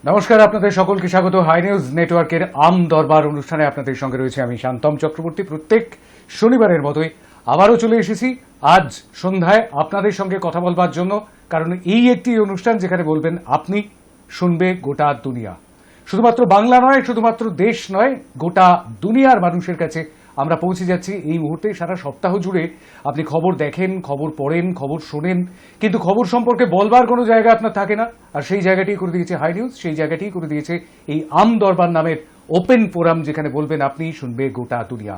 নমস্কার, আপনাদের সকলকে স্বাগত হাই নিউজ নেটওয়ার্কের আম দরবার অনুষ্ঠানে। আপনাদের সঙ্গে রয়েছে আমি শান্তম চক্রবর্তী। প্রত্যেক শনিবারের মতোই আবারও চলে এসেছি আজ সন্ধ্যায় আপনাদের সঙ্গে কথা বলবার জন্য, কারণ এই একটি অনুষ্ঠান যেখানে বলবেন আপনি, শুনবে গোটা দুনিয়া। শুধুমাত্র বাংলা নয়, শুধুমাত্র দেশ নয়, গোটা দুনিয়ার মানুষের কাছে আমরা পৌঁছে যাচ্ছি এই মুহূর্তে। সারা সপ্তাহ জুড়ে আপনি খবর দেখেন, খবর পড়েন, খবর শোনেন, কিন্তু খবর সম্পর্কে বলবার কোনো জায়গা আপনার থাকে না। আর সেই জায়গাটি করে দিয়েছে হাই নিউজ, সেই জায়গাটি করে দিয়েছে এই আম দরবার নামের ওপেন ফোরাম, যেখানে বলবেন আপনি, শুনবে গোটা দুনিয়া।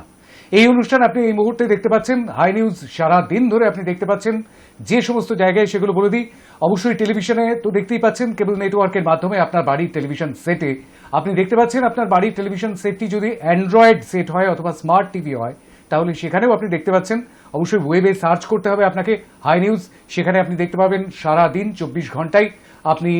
এই অনুষ্ঠান আপনি এই মুহূর্তে দেখতে পাচ্ছেন হাই নিউজ সারা দিন ধরে আপনি দেখতে পাচ্ছেন যে সমস্ত জায়গায়, সেগুলো বলে দিই। অবশ্যই টেলিভিশনে তো দেখতেই পাচ্ছেন, কেবল নেটওয়ার্কের মাধ্যমে আপনার বাড়ির টেলিভিশন সেটে আপনি দেখতে পাচ্ছেন। আপনার বাড়ির টেলিভিশন সেটটি যদি অ্যান্ড্রয়েড সেট হয় অথবা স্মার্ট টিভি হয়, তাহলে সেখানেও আপনি দেখতে পাচ্ছেন। অবশ্যই ওয়েবে সার্চ করতে হবে আপনাকে হাই নিউজ, সেখানে আপনি দেখতে পাবেন সারা দিন 24 ঘন্টায় আপনি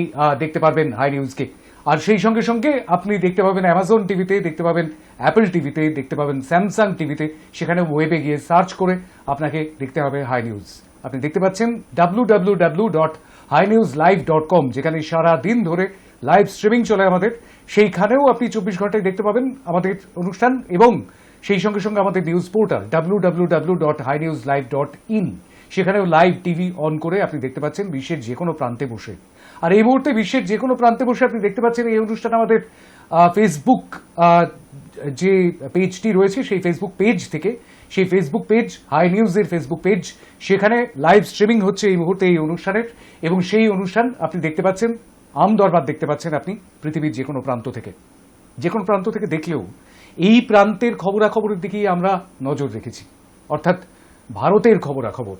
দেখতে পারবেন হাই নিউজকে। আর সেই সঙ্গে সঙ্গে আপনি দেখতে পাবেন অ্যামাজন টিভিতে, দেখতে পাবেন অ্যাপল টিভিতে, দেখতে পাবেন স্যামসাং টিভিতে। সেখানে ওয়েবে গিয়ে সার্চ করে আপনাকে দেখতে হবে হাই নিউজ। আপনি দেখতে পাচ্ছেন www.hinewslive.com, যেখানে সারা দিন ধরে লাইভ স্ট্রিমিং চলে আমাদের। সেইখানেও আপনি 24 ঘন্টায় দেখতে পাবেন আমাদের অনুষ্ঠান, এবং সেই সঙ্গে সঙ্গে আমাদের নিউজ পোর্টাল www.hinewslive.in, সেখানেও লাইভ টিভি অন করে আপনি দেখতে পাচ্ছেন বিশ্বের যে কোনো প্রান্তে বসে। আর এই মুহূর্তে বিশ্বের যে কোনো প্রান্তে বসে আপনি দেখতে পাচ্ছেন এই অনুষ্ঠান আমাদের ফেসবুক যে পেজটি রয়েছে, সেই ফেসবুক পেজ থেকে, সেই ফেসবুক পেজ হাই নিউজের ফেসবুক পেজ, সেখানে লাইভ স্ট্রিমিং হচ্ছে এই মুহূর্তে এই অনুষ্ঠানের। এবং সেই অনুষ্ঠান আপনি দেখতে পাচ্ছেন, আম দরবার দেখতে পাচ্ছেন আপনি পৃথিবীর যে কোনো প্রান্ত থেকে। যে কোনো প্রান্ত থেকে দেখলেও এই প্রান্তের খবরাখবরের দিকেই আমরা নজর রেখেছি, অর্থাৎ ভারতের খবরাখবর।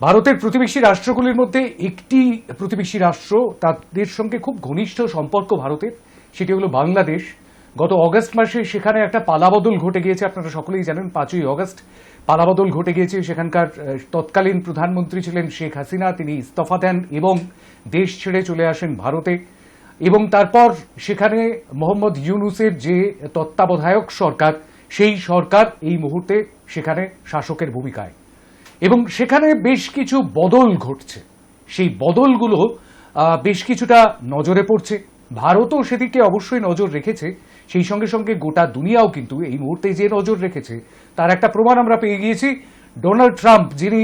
ভারতের প্রতিবেশী রাষ্ট্রগুলির মধ্যে একটি প্রতিবেশী রাষ্ট্র, তাদের সঙ্গে খুব ঘনিষ্ঠ সম্পর্ক ভারতের, সেটি হলো বাংলাদেশ। গত অগস্ট মাসে সেখানে একটা পালাবদল ঘটে গিয়েছে, আপনারা সকলেই জানেন। 5ই অগস্ট পালাবদল ঘটে গিয়েছে। সেখানকার তৎকালীন প্রধানমন্ত্রী ছিলেন শেখ হাসিনা, তিনি ইস্তফা দেন এবং দেশ ছেড়ে চলে আসেন ভারতে। এবং তারপর সেখানে মোহাম্মদ ইউনূসের যে তত্ত্বাবধায়ক সরকার, সেই সরকার এই মুহূর্তে সেখানে শাসকের ভূমিকায়, এবং সেখানে বেশ কিছু বদল ঘটছে। সেই বদলগুলো বেশ কিছুটা নজরে পড়ছে। ভারতও সেদিকে অবশ্যই নজর রেখেছে, সেই সঙ্গে সঙ্গে গোটা দুনিয়াও কিন্তু এই মুহূর্তে যে নজর রেখেছে তার একটা প্রমাণ আমরা পেয়ে গিয়েছি। ডোনাল্ড ট্রাম্প, যিনি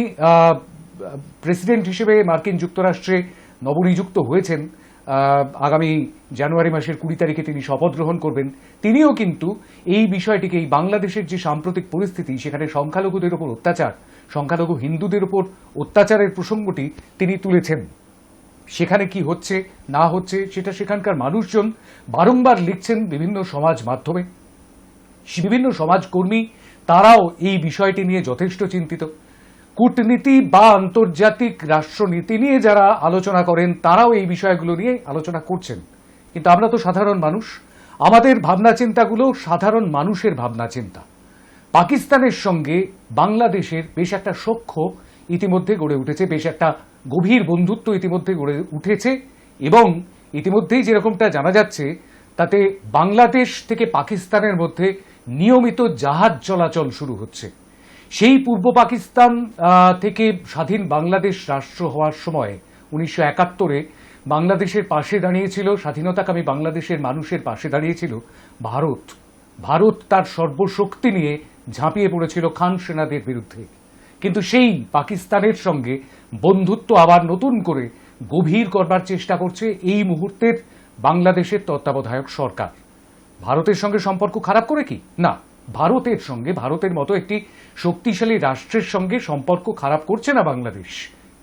প্রেসিডেন্ট হিসেবে মার্কিন যুক্তরাষ্ট্রে নবনিযুক্ত হয়েছেন, আগামী জানুয়ারি মাসের 20 তারিখে তিনি শপথ গ্রহণ করবেন, তিনিও কিন্তু এই বিষয়টিকে, এই বাংলাদেশের যে সাম্প্রতিক পরিস্থিতি, সেখানে সংখ্যালঘুদের উপর অত্যাচার, সংখ্যালঘু হিন্দুদের উপর অত্যাচারের প্রসঙ্গটি তিনি তুলেছেন। সেখানে কি হচ্ছে না হচ্ছে সেটা সেখানকার মানুষজন বারংবার লিখছেন বিভিন্ন সমাজ মাধ্যমে। বিভিন্ন সমাজকর্মী তারাও এই বিষয়টি নিয়ে যথেষ্ট চিন্তিত। কূটনীতি বা আন্তর্জাতিক রাষ্ট্রনীতি নিয়ে যারা আলোচনা করেন, তারাও এই বিষয়গুলো নিয়ে আলোচনা করছেন। কিন্তু আমরা তো সাধারণ মানুষ, আমাদের ভাবনা চিন্তাগুলো সাধারণ মানুষের ভাবনা চিন্তা। পাকিস্তানের সঙ্গে বাংলাদেশের বেশ একটা সখ্য ইতিমধ্যে গড়ে উঠেছে, বেশ একটা গভীর বন্ধুত্ব ইতিমধ্যে গড়ে উঠেছে। এবং ইতিমধ্যেই যেরকমটা জানা যাচ্ছে, তাতে বাংলাদেশ থেকে পাকিস্তানের মধ্যে নিয়মিত জাহাজ চলাচল শুরু হচ্ছে। সেই পূর্ব পাকিস্তান থেকে স্বাধীন বাংলাদেশ রাষ্ট্র হওয়ার সময় 1971-এ বাংলাদেশের পাশে দাঁড়িয়েছিল, স্বাধীনতাকামী বাংলাদেশের মানুষের পাশে দাঁড়িয়েছিল ভারত। ভারত তার সর্বশক্তি নিয়ে ঝাঁপিয়ে পড়েছিল খান সেনাদের বিরুদ্ধে। কিন্তু সেই পাকিস্তানের সঙ্গে বন্ধুত্ব আবার নতুন করে গভীর করবার চেষ্টা করছে এই মুহূর্তের বাংলাদেশের তত্ত্বাবধায়ক সরকার। ভারতের সঙ্গে সম্পর্ক খারাপ করে কি? না, ভারতের সঙ্গে, ভারতের মতো একটি শক্তিশালী রাষ্ট্রের সঙ্গে সম্পর্ক খারাপ করছে না বাংলাদেশ,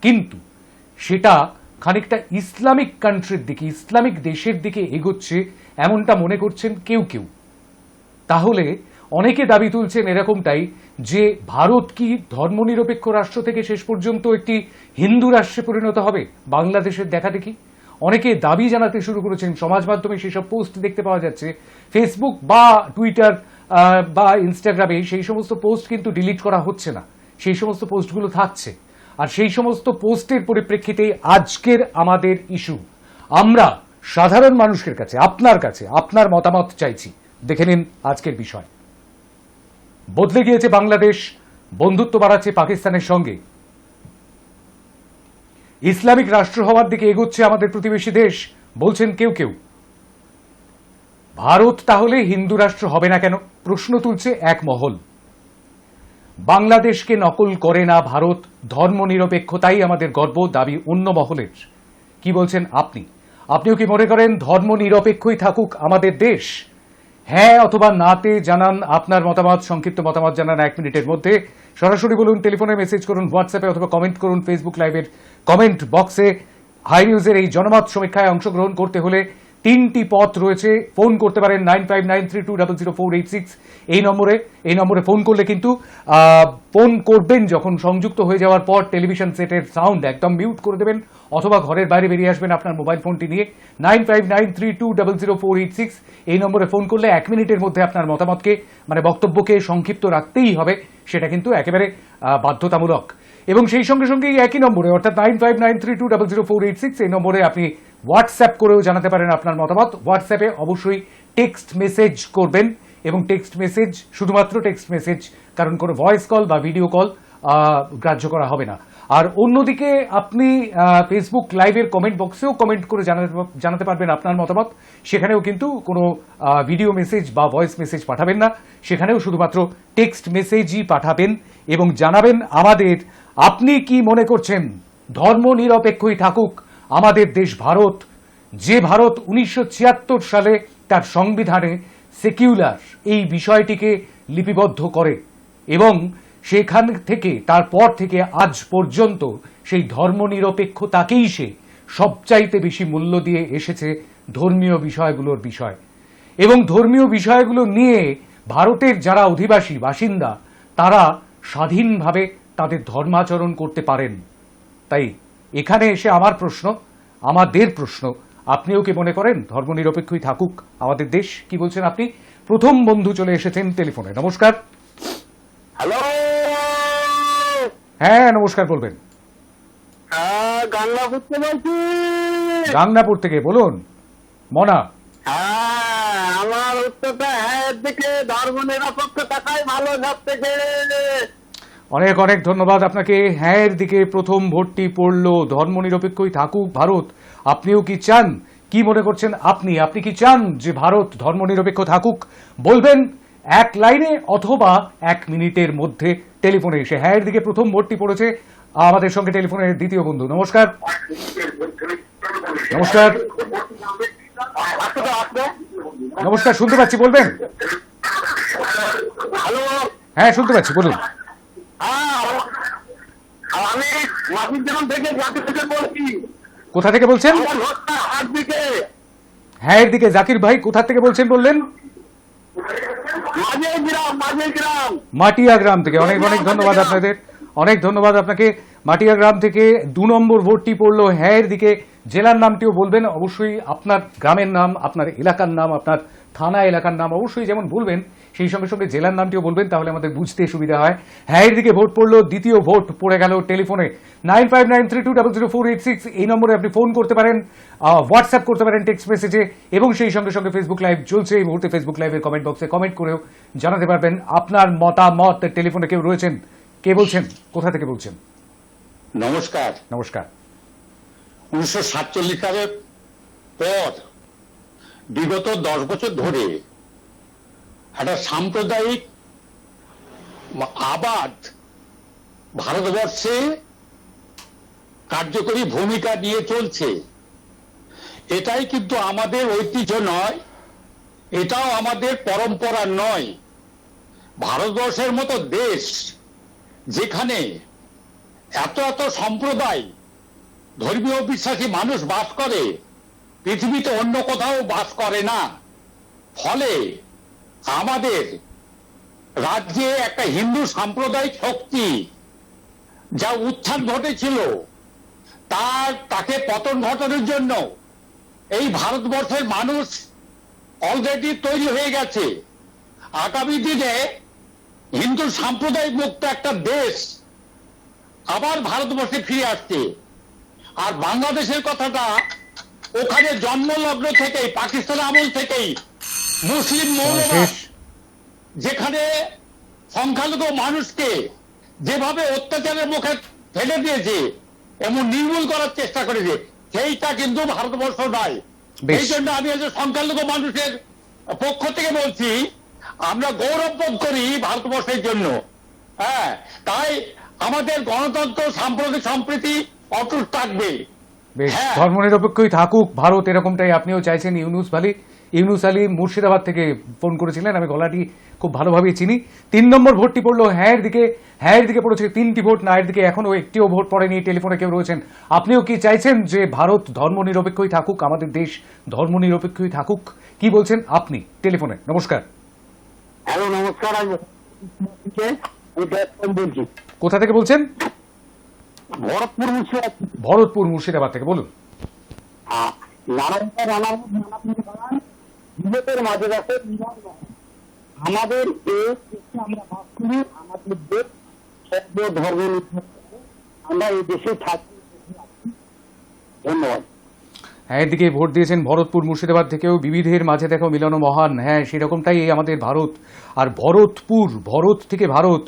কিন্তু সেটা খানিকটা ইসলামিক কান্ট্রির দিকে, ইসলামিক দেশের দিকে এগোচ্ছে, এমনটা মনে করছেন কেউ কেউ। তাহলে অনেকে দাবি তুলছেন এরকমটাই, যে ভারত কি ধর্মনিরপেক্ষ রাষ্ট্র থেকে শেষ পর্যন্ত একটি হিন্দু রাষ্ট্রে পরিণত হবে বাংলাদেশের দেখা দেখি? অনেকে দাবি জানাতে শুরু করেছেন, সমাজ মাধ্যমে সেসব পোস্ট দেখতে পাওয়া যাচ্ছে। ফেসবুক বা টুইটার বা ইনস্টাগ্রামে সেই সমস্ত পোস্ট কিন্তু ডিলিট করা হচ্ছে না, সেই সমস্ত পোস্টগুলো থাকছে। আর সেই সমস্ত পোস্টের পরিপ্রেক্ষিতে আজকের আমাদের ইস্যু, আমরা সাধারণ মানুষের কাছে, আপনার কাছে আপনার মতামত চাইছি। দেখে নিন আজকের বিষয়। বদলে গিয়েছে বাংলাদেশ, বন্ধুত্ব বাড়াচ্ছে পাকিস্তানের সঙ্গে। ইসলামিক রাষ্ট্র হওয়ার দিকে এগোচ্ছে আমাদের প্রতিবেশী দেশ, বলছেন কেউ কেউ। ভারত তাহলে হিন্দু রাষ্ট্র হবে না কেন, প্রশ্ন তুলছে এক মহল। বাংলাদেশকে নকল করে না ভারত, ধর্মনিরপেক্ষতাই আমাদের গর্ব, দাবি অন্য মহলের। কি বলছেন আপনি? আপনিও কি মনে করেন ধর্মনিরপেক্ষই থাকুক আমাদের দেশ? হ্যাঁ অথবা নাতে জানান আপনার মতামত, সংক্ষিপ্ত মতামত জানান 1 মিনিটের মধ্যে। সরাসরি বলুন, টেলিফোনে মেসেজ করুন, হোয়াটসঅ্যাপে অথবা কমেন্ট করুন ফেসবুক লাইভের কমেন্ট বক্সে। হাই নিউজের এই জনমত সমীক্ষায় অংশগ্রহণ করতে হলে 3টি পথ রয়েছে। ফোন করতে পারেন 9593200486 এই নম্বরে ফোন করলে কিন্তু ফোন করবেন যখন সংযুক্ত হয়ে যাওয়ার পর টেলিভিশন সেটের সাউন্ড একদম মিউট করে দেবেন, অথবা ঘরের বাইরে বেরিয়ে আসবেন আপনার মোবাইল ফোনটি নিয়ে। 9593200486 এই নম্বরে ফোন করলে 1 মিনিটের মধ্যে আপনার মতামতকে মানে বক্তব্যকে সংক্ষিপ্ত রাখতেই হবে, সেটা কিন্তু একেবারে বাধ্যতামূলক। এবং সেই সঙ্গে সঙ্গে একই নম্বরে অর্থাৎ 9593200486 এই নম্বরে আপনি হোয়াটসঅ্যাপ করেও জানাতে পারেন আপনার মতামত। হোয়াটসঅ্যাপে অবশ্যই টেক্সট মেসেজ করবেন, এবং টেক্সট মেসেজ শুধুমাত্র টেক্সট মেসেজ, কারণ কোনো ভয়েস কল বা ভিডিও কল গ্রাহ্য করা হবে না। আর অন্যদিকে আপনি ফেসবুক লাইভের কমেন্ট বক্সেও কমেন্ট করে জানাতে পারবেন আপনার মতামত। সেখানেও কিন্তু কোনো ভিডিও মেসেজ বা ভয়েস মেসেজ পাঠাবেন না, সেখানেও শুধুমাত্র টেক্সট মেসেজই পাঠাবেন এবং জানাবেন আমাদের আপনি কি মনে করছেন ধর্ম নিরপেক্ষই থাকুক আমাদের দেশ ভারত, যে ভারত 1976 সালে তার সংবিধানে সেকুলার এই বিষয়টিকে লিপিবদ্ধ করে, এবং সেখান থেকে তারপর থেকে আজ পর্যন্ত সেই ধর্মনিরপেক্ষতাকেই সে সবচাইতে বেশি মূল্য দিয়ে এসেছে ধর্মীয় বিষয়গুলোর বিষয়। এবং ধর্মীয় বিষয়গুলো নিয়ে ভারতের যারা অধিবাসী বাসিন্দা তারা স্বাধীনভাবে তাদের ধর্মাচরণ করতে পারেন। তাই এখানে এসে আমাদের প্রশ্ন, আপনিও কি মনে করেন ধর্মনিরপেক্ষই থাকুক আমাদের দেশ? কি বলছেন আপনি? প্রথম বন্ধু চলে এসেছেন টেলিফোনে। নমস্কার। হ্যালো। হ্যাঁ নমস্কার, বলবেন। গাংনাপুর থেকে বলছি। গাংনাপুর থেকে বলুন মনা। আমার উত্তরটা হ্যাঁ দিকে, ধর্ম নিরপেক্ষ থাকাই ভালো সব থেকে। অনেক অনেক ধন্যবাদ আপনাকে। হ্যাঁ এর দিকে প্রথম ভোটটি পড়লো, ধর্মনিরপেক্ষই থাকুক ভারত। আপনিও কি চান? কি মনে করছেন আপনি? আপনি কি চান যে ভারত ধর্মনিরপেক্ষ থাকুক? বলবেন 1 লাইনে অথবা 1 মিনিটের মধ্যে টেলিফোনে এসে। হ্যাঁ এর দিকে প্রথম ভোটটি পড়েছে। আমাদের সঙ্গে টেলিফোনের দ্বিতীয় বন্ধু। নমস্কার। নমস্কার। নমস্কার, শুনতে পাচ্ছি, বলবেন। হ্যালো। হ্যাঁ শুনতে পাচ্ছি, বলুন। আমি মাসিগ্রাম থেকে বলছি। কোথা থেকে বলছেন? হাট দিকে। হ্যাঁ এর দিকে জাকির ভাই কোথা থেকে বলছেন বললেন? মাঝেগ্রাম। মাটিয়া গ্রাম থেকে। অনেক অনেক ধন্যবাদ আপনাদের, অনেক ধন্যবাদ আপনাকে। মাটিয়া গ্রাম থেকে 2 নম্বর ভোটটি পড়লো হ্যাঁ এর দিকে। জেলার নামটিও বলবেন অবশ্যই, আপনার গ্রামের নাম, আপনার এলাকার নাম, আপনার থানা এলাকার নাম অবশ্যই যেমন বলবেন, সেই সঙ্গে সঙ্গে জেলার নামটিও বলবেন, তাহলে আমাদের বুঝতে সুবিধা হয়। হ্যাঁ এর দিকে ভোট পড়লো। দ্বিতীয় ভোট পড়ে গেল টেলিফোনে 9593200486 এই নম্বরে আপনি ফোন করতে পারেন, হোয়াটসঅ্যাপ করতে পারেন টেক্সট মেসেজে, এবং সেই সঙ্গে সঙ্গে ফেসবুক লাইভ চলছে এই মুহূর্তে। ফেসবুক লাইভের কমেন্ট বক্সে কমেন্ট করেও জানাতে পারবেন আপনার মতামত। টেলিফোনে কেউ রয়েছেন, কে বলছেন, কোথা থেকে বলছেন? নমস্কার। নমস্কার। 1947 সালের পর বিগত 10 বছর ধরে একটা সাম্প্রদায়িক আবাদ ভারতবর্ষে কার্যকরী ভূমিকা নিয়ে চলছে। এটাই কিন্তু আমাদের ঐতিহ্য নয়, এটাও আমাদের পরম্পরা নয়। ভারতবর্ষের মতো দেশ যেখানে এত এত সম্প্রদায় ধর্মীয় বিশ্বাসী মানুষ বাস করে, পৃথিবীতে অন্য কোথাও বাস করে না। ফলে আমাদের রাজ্যে একটা হিন্দু সাম্প্রদায়িক শক্তি যা উত্থান ঘটেছিল, তাকে পতন ঘটানোর জন্য এই ভারতবর্ষের মানুষ অলরেডি তৈরি হয়ে গেছে। আগামী দিনে হিন্দু সাম্প্রদায়িক মুক্ত একটা দেশ আবার ভারতবর্ষে ফিরে আসছে। আর বাংলাদেশের কথাটা, ওখানে জন্মলগ্ন থেকেই, পাকিস্তান আমল থেকেই মুসলিম মৌলবাদ, যেখানে সংখ্যালঘু মানুষকে যেভাবে অত্যাচারের মুখে ফেলে দিয়েছে এবং নির্মূল করার চেষ্টা করেছে, সেইটা কিন্তু ভারতবর্ষ নয়। এই জন্য আমি সংখ্যালঘু মানুষের পক্ষ থেকে বলছি, আমরা গৌরব বোধ করি ভারতবর্ষের জন্য। হ্যাঁ, তাই আমাদের গণতন্ত্র, সাম্প্রদায়িক সম্প্রীতি অটুট থাকবে। বেশ, হ্যাঁ। ধর্মনিরপেক্ষই থাকুক ভারত, এরকমটাই আপনিও চাইছেন। ইউনুস আলী মুর্শিদাবাদ থেকে ফোন করেছিলেন, আমি গলাটি খুব ভালোভাবে চিনি। 3 নম্বর ভোটটি পড়লো হ্যাঁ এর দিকে পড়েছে 3টি ভোট, না এর দিকে এখনো একটিও ভোট পড়েনি। টেলিফোনে কেউ রয়েছেন, আপনিও কি চাইছেন যে ভারত ধর্মনিরপেক্ষই থাকুক, আমাদের দেশ ধর্মনিরপেক্ষই থাকুক? কি বলছেন আপনি টেলিফোনে? নমস্কার। হ্যালো, নমস্কার। আমি বলছি, কোথা থেকে বলছেন? ভরতপুর মুর্শিদাবাদ। ভরতপুর মুর্শিদাবাদ থেকে বলুন। বিভেদের মাঝে রাখে আমাদের দেশ, আমরা বাস করি, আমাদের দেশ সর্বধর্ম আমরা এই দেশে থাকি। ধন্যবাদ। হ্যাঁ, এদিকে ভোট দিয়েছেন ভরতপুর মুর্শিদাবাদ থেকেও। বিবিধের মাঝে দেখো মিলন মহান, হ্যাঁ সেরকমটাই এই আমাদের ভারত। আর ভরতপুর, ভরত থেকে ভারত,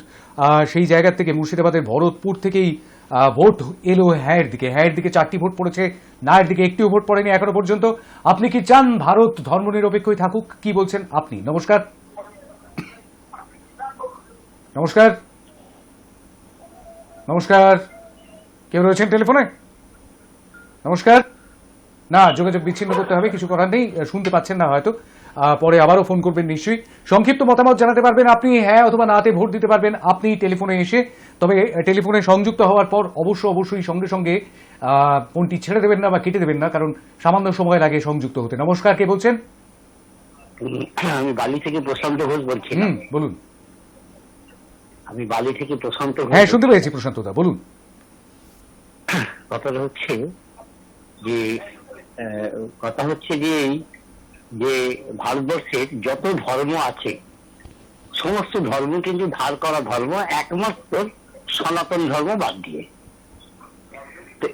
সেই জায়গা থেকে মুর্শিদাবাদের ভরতপুর থেকেই ভোট এলো হ্যাঁ এর দিকে। হ্যাঁ এর দিকে 4টি ভোট পড়েছে, না এর দিকে একটিও ভোট পড়েনি এখনো পর্যন্ত। আপনি কি চান ভারত ধর্মনিরপেক্ষই থাকুক? কি বলছেন আপনি? নমস্কার। নমস্কার। নমস্কার, কেউ রয়েছেন টেলিফোনে? নমস্কার। না, যোগাযোগ বিচ্ছিন্ন করতে হবে, কিছু করার নেই। শুনতে পাচ্ছেন না হয়তো, পরে আবারও ফোন করবেন নিশ্চয়ই। সংক্ষিপ্ত মতামত জানাতে পারবেন আপনি, হ্যাঁ অথবা নাতে ভোট দিতে পারবেন আপনি টেলিফোনে এসে। তবে টেলিফোনে সংযুক্ত হওয়ার পর অবশ্যই সঙ্গে সঙ্গে ফোনটি ছেড়ে দেবেন না বা কেটে দেবেন না, কারণ সামান্য সময় লাগে সংযুক্ত হতে। নমস্কার, কে বলছেন? আমি বালি থেকে প্রশান্ত ঘোষ বলছি। বলুন। আমি বালি থেকে প্রশান্ত ঘোষ। হ্যাঁ, শুনতে পেয়েছি প্রশান্ত দা, বলুন। কথাটা হচ্ছে যে যে ভারতবর্ষের যত ধর্ম আছে সমস্ত ধর্ম কিন্তু ধার করা ধর্ম, একমাত্র সনাতন ধর্ম বাদ দিয়ে। তো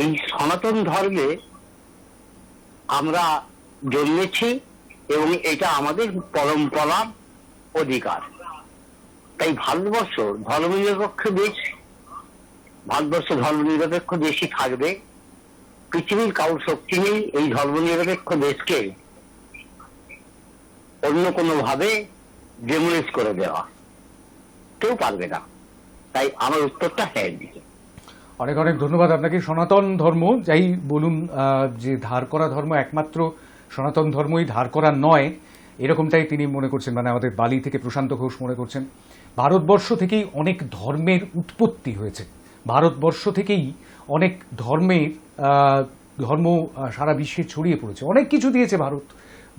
এই সনাতন ধর্মে আমরা জন্মেছি এবং এটা আমাদের পরম্পরার অধিকার। তাই ভারতবর্ষ ধর্মনিরপেক্ষ দেশ, ভারতবর্ষ ধর্মনিরপেক্ষ দেশই থাকবে। পৃথিবীর কারোর শক্তি নেই এই ধর্মনিরপেক্ষ দেশকে অন্য কোনো ভাবে ডেমোলিশ করে দেওয়া, কেউ পারবে না। তাই আমার উত্তরটা হ্যাঁ দিকে। অনেক অনেক ধন্যবাদ আপনাকে। সনাতন ধর্ম যাই বলুন, যে ধার করা ধর্ম একমাত্র সনাতন ধর্মই ধার করা নয়, এরকমটাই তিনি মনে করছেন। মানে আমাদের বালি থেকে প্রশান্ত ঘোষ মনে করছেন। ভারতবর্ষ থেকেই অনেক ধর্মের উৎপত্তি হয়েছে, ভারতবর্ষ থেকেই অনেক ধর্ম সারা বিশ্বে ছড়িয়ে পড়েছে। অনেক কিছু দিয়েছে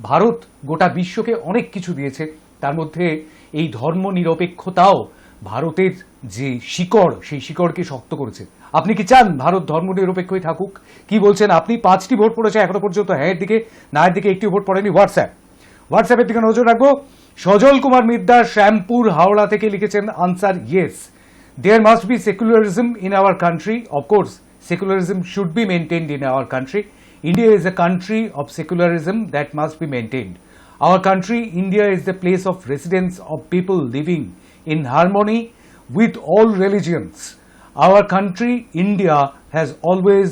ভারত গোটা বিশ্বকে অনেক কিছু দিয়েছে। তার মধ্যে এই ধর্ম নিরপেক্ষতাও ভারতের যে শিকড়, সেই শিকড়কে শক্ত করেছে। আপনি কি চান ভারত ধর্মনিরপেক্ষই থাকুক? কি বলছেন আপনি? 5টি ভোট পড়েছে এখনো পর্যন্ত হ্যাঁ এর দিকে, না এর দিকে একটিও ভোট পড়েনি। হোয়াটসঅ্যাপের দিকে নজর রাখবো। সজল কুমার মিদ্দা শ্যামপুর হাওড়া থেকে লিখেছেন answer yes, there must be secularism in our country. Of course secularism should be maintained in our country. India is a country of secularism that must be maintained. Our country, India, is the place of residence of people living in harmony with all religions. Our country, India, has always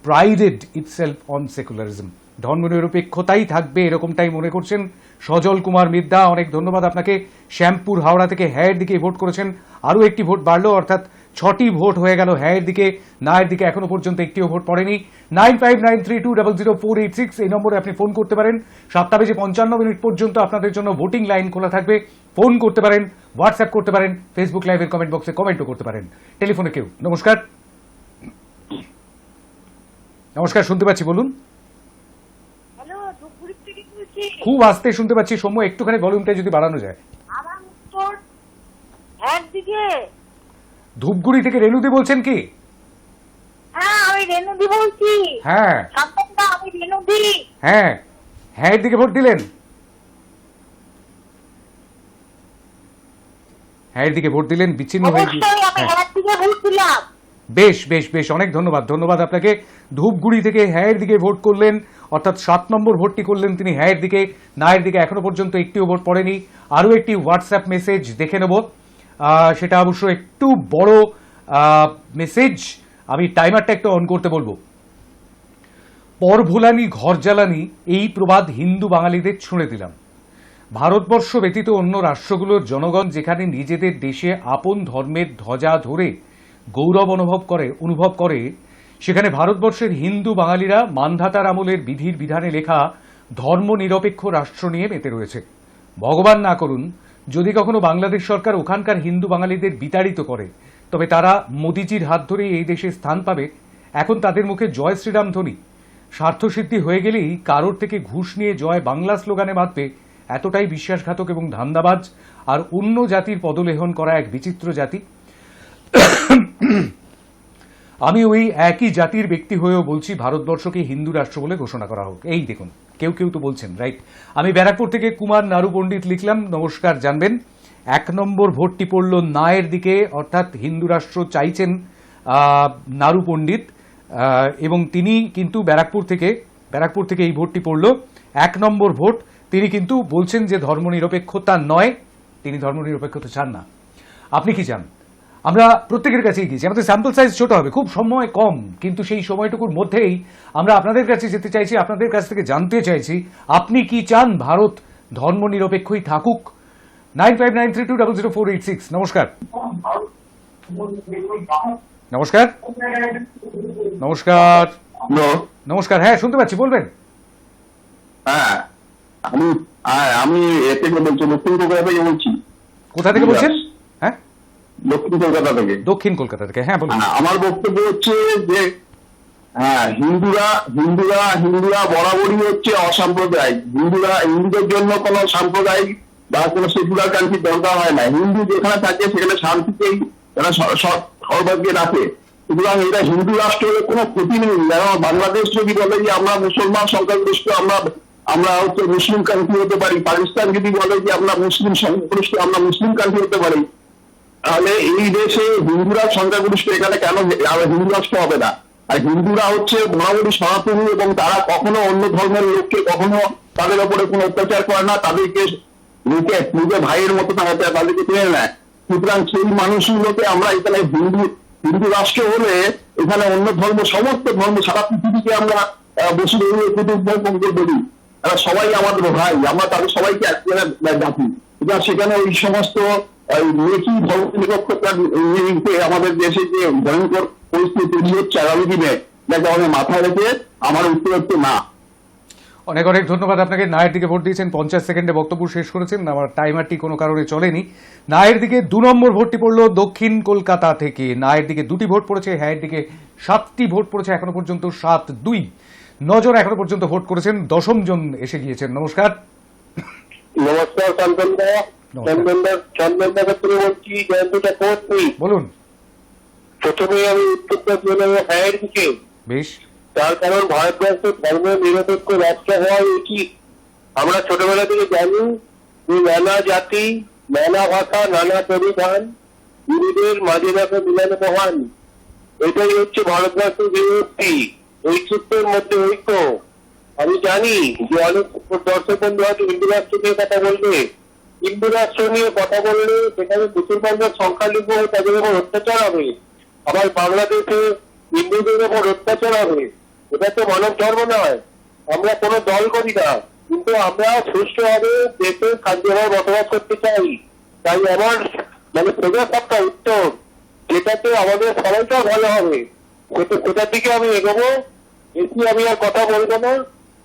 prided itself on secularism. ধর্মনিরপেক্ষতাই থাকবে, এরকমটাই মনে করছেন সজল কুমার মিদ্দা। অনেক ধন্যবাদ আপনাকে। শ্যামপুর হাওড়া থেকে হ্যাঁ এর দিকে ভোট করেছেন, আরও একটি ভোট বাড়লো, অর্থাৎ 6টি ভোট হয়ে গেল হ্যাঁ এর দিকে, না এর দিকে এখনো পর্যন্ত একটিও ভোট পড়েনি। 9593200486 এই নম্বরে আপনি ফোন করতে পারেন। 7:55 পর্যন্ত আপনাদের জন্য ভোটিং লাইন খোলা থাকবে। ফোন করতে পারেন, হোয়াটসঅ্যাপ করতে পারেন, ফেসবুক লাইভের কমেন্ট বক্সে কমেন্টও করতে পারেন। টেলিফোনে কেউ? নমস্কার। নমস্কার, শুনতে পাচ্ছি, বলুন। খুব আস্তে শুনতে পাচ্ছি সৌম্য, একটুখানি ভলিউমটা যদি বাড়ানো যায়। ধূপগুড়ি থেকে রেনুদি বলছেন কি? হ্যাঁ, আমি রেনুদি বলছি। হ্যাঁ, আমি রেনুদি। হ্যাঁ হ্যাঁ এর দিকে ভোট দিলেন? হ্যাঁ এর দিকে ভোট দিলেন, বিচ্ছিন্ন হয়ে গিয়ে। বেশ বেশ বেশ, অনেক ধন্যবাদ আপনাকে। ধূপগুড়ি থেকে হ্যাঁ এর দিকে ভোট করলেন, অর্থাৎ 7 নম্বর ভোটটি করলেন তিনি হ্যাঁ এর দিকে, না এর দিকে এখনো পর্যন্ত একটিও ভোট পড়েনি। আরও একটি হোয়াটসঅ্যাপ মেসেজ দেখে নেব, সেটা অবশ্য একটু বড় মেসেজ। আমি টাইমারটা একটু অন করতে বলবো। পর ভোলানি ঘর জ্বালানি এই প্রবাদ হিন্দু বাঙালিদের ছুঁড়ে দিলাম। ভারতবর্ষ ব্যতীত অন্য রাষ্ট্রগুলোর জনগণ যেখানে নিজেদের দেশে আপন ধর্মের ধ্বজা ধরে গৌরব অনুভব করে সেখানে ভারতবর্ষের হিন্দু বাঙালিরা মানধাতার আমলের বিধির বিধানে লেখা ধর্মনিরপেক্ষ রাষ্ট্র নিয়ে মেতে রয়েছে। ভগবান না করুন যদি কখনো বাংলাদেশ সরকার ওখানকার হিন্দু বাঙালিদের বিতাড়িত করে, তবে তারা মোদিজির হাত ধরেই এই দেশে স্থান পাবে। এখন তাদের মুখে জয় শ্রীরাম ধ্বনি। স্বার্থসিদ্ধি হয়ে গেলেই কারোর থেকে ঘুষ নিয়ে জয় বাংলা স্লোগানে বাঁধবে, এতটাই বিশ্বাসঘাতক এবং ধান্দাবাজ আর অন্য জাতির পদলেহন করা এক বিচিত্র জাতি। আমি ওই একই জাতির ব্যক্তি হয়েও বলছি ভারতবর্ষকে হিন্দু রাষ্ট্র বলে ঘোষণা করা হোক। এই দেখুন, কেউ কেউ তো বলছেন, রাইট। আমি ব্যারাকপুর থেকে কুমার নারু পণ্ডিত লিখলাম, নমস্কার। জানবেন 1 নম্বর ভোটটি পড়ল নায়ের দিকে, অর্থাৎ হিন্দু রাষ্ট্র চাইছেন নারু পণ্ডিত, এবং তিনি কিন্তু ব্যারাকপুর থেকে এই ভোটটি পড়ল 1 নম্বর ভোট। তিনি কিন্তু বলছেন যে ধর্মনিরপেক্ষতা নয়, তিনি ধর্মনিরপেক্ষতা চান না। আপনি কি চান? আমরা প্রত্যেকের কাছেই গিয়েছি, আমাদের স্যাম্পল সাইজ ছোট হবে, খুব সময় কম, কিন্তু সেই সময়টুকুর মধ্যেই আমরা আপনাদের কাছে যেতে চাইছি, আপনাদের কাছ থেকে জানতে চাইছি আপনি কি চান ভারত ধর্মনিরপেক্ষই থাকুক। 9593200486। নমস্কার। নমস্কার নমস্কার নমস্কার, হ্যাঁ শুনতে পাচ্ছি, বলবেন। হ্যাঁ, আমি এ থেকে বলছি, দক্ষিণ কলকাতা থেকে বলছি। কোথা থেকে বলছেন? হ্যাঁ, দক্ষিণ কলকাতা থেকে। দক্ষিণ কলকাতা থেকে, হ্যাঁ বলুন। আমার বক্তব্য হচ্ছে যে হ্যাঁ, হিন্দুরা বরাবরই হচ্ছে অসাম্প্রদায়িক। হিন্দুদের জন্য কোনো সাম্প্রদায়িক বা কোনো সেকুলার কান্ট্রির দরকার হয় না। হিন্দু যেখানে থাকে সেখানে শান্তিতেই তারা সর্বাগ্যে রাখে। সুতরাং এটা হিন্দু রাষ্ট্রের কোনো ক্ষতি নেই। যেমন বাংলাদেশ যদি বলে যে আমরা মুসলমান সংখ্যাগরিষ্ঠ, আমরা হচ্ছে মুসলিম কান্ট্রি হতে পারি, পাকিস্তান যদি বলে যে আমরা মুসলিম সংখ্যাগরিষ্ঠ, আমরা মুসলিম কান্ট্রি হতে পারি, তাহলে এই দেশে হিন্দুরা সংখ্যাগরিষ্ঠ, এখানে কেন হিন্দু রাষ্ট্র হবে না? আর হিন্দুরা হচ্ছে বরাবরই সনাতনী এবং তারা কখনো অন্য ধর্মের লোককে কখনো তাদের উপরে কোনো অত্যাচার করে না, তাদেরকে নিজের ভাইয়ের মতো তাদেরকে চেনে নেয়। সুতরাং সেই মানুষগুলোকে আমরা এখানে হিন্দু রাষ্ট্র হলে এখানে অন্য ধর্ম, সমস্ত ধর্ম, সারা পৃথিবীকে আমরা বসে বলি, তারা সবাই আমাদের ভাই, আমরা তাদের সবাইকে এক জায়গায় ডাকি। সেখানে ওই সমস্ত মেকি ধর্মনিরপেক্ষতার আমাদের দেশে যে ভয়ঙ্কর পরিস্থিতি তৈরি হচ্ছে আগামী দিনে, যাকে আমাদের মাথায় রেখে আমার উত্তর হচ্ছে না। অনেক অনেক ধন্যবাদ আপনাকে। নায়ের দিকে ভোট দিয়েছেন, 50 সেকেন্ডে বক্তব্য শেষ করেছেন, আমার টাইমারটি কোনো কারণে চলেনি। নায়ের দিকে 2 নম্বর ভোটটি পড়লো দক্ষিণ কলকাতা থেকে। নায়ের দিকে 2টি ভোট পড়েছে, হ্যাঁয়ের দিকে 7টি ভোট পড়েছে, এখনো পর্যন্ত 7-2। 9 জন এখনো পর্যন্ত ভোট করেছেন, 10ম জন এসে গিয়েছেন। নমস্কার। নমস্কার চন্দনদা, চন্দনদা বলছি, জয়ন্তটা করছি। বলুন। প্রথমে আমি উত্তরটা চলে হ্যাঁয়ের দিকে। বেশ। তার কারণ ভারতবর্ষ ধর্ম নিরপেক্ষ রাষ্ট্র হওয়া উচিত। আমরা ছোটবেলা থেকে জানি যে নানা জাতি, নানা ভাষা, নানা পরিধান, গুরুদের মাঝে রাখা মিলন মহান। এটাই হচ্ছে ভারতবর্ষের বিভক্তি, ঐক্যের মধ্যে ঐক্য। আমি জানি যে অনেক দর্শক বন্ধু হয়তো হিন্দু রাষ্ট্র নিয়ে কথা বলবে, হিন্দু রাষ্ট্র নিয়ে কথা বললে সেখানে মুসলমানদের সংখ্যালঘু হয়ে তাদের উপর অত্যাচার হবে, আবার বাংলাদেশে হিন্দুদের উপর অত্যাচার হবে। এটা তো মানব ধর্ম নয়। আমরা কোনো দল করি না, কিন্তু আমরা সুষ্ঠুভাবে দেশে শান্তিভাবে বসবাস করতে চাই। তাই আমার সোজা একটা উত্তর, যেটাতে আমাদের সবাইটাও ভালো হবে, সেটার দিকে আমি এগোবো। বেশি আমি আর কথা বলবো না।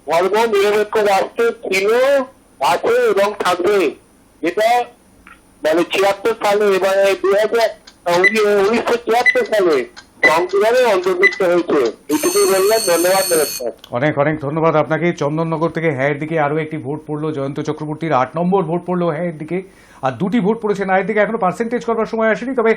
ধর্ম নিরপেক্ষ রাষ্ট্র ছিল, আছে এবং থাকবে। এটা 76 সালে, 1974 সালে সংবিধানে অন্তর্ভুক্ত হয়েছে। এইটুকুই বললাম। ধন্যবাদ। অনেক অনেক ধন্যবাদ আপনাকে। চন্দননগর থেকে হ্যাঁয়ের দিকে আরো একটি ভোট পড়লো জয়ন্ত চক্রবর্তীর, 8 নম্বর ভোট পড়লো হ্যাঁয়ের দিকে, আর 2টি ভোট পড়েছে নায়ের দিকে। এখনো পার্সেন্টেজ করবার সময় আসেনি, তবে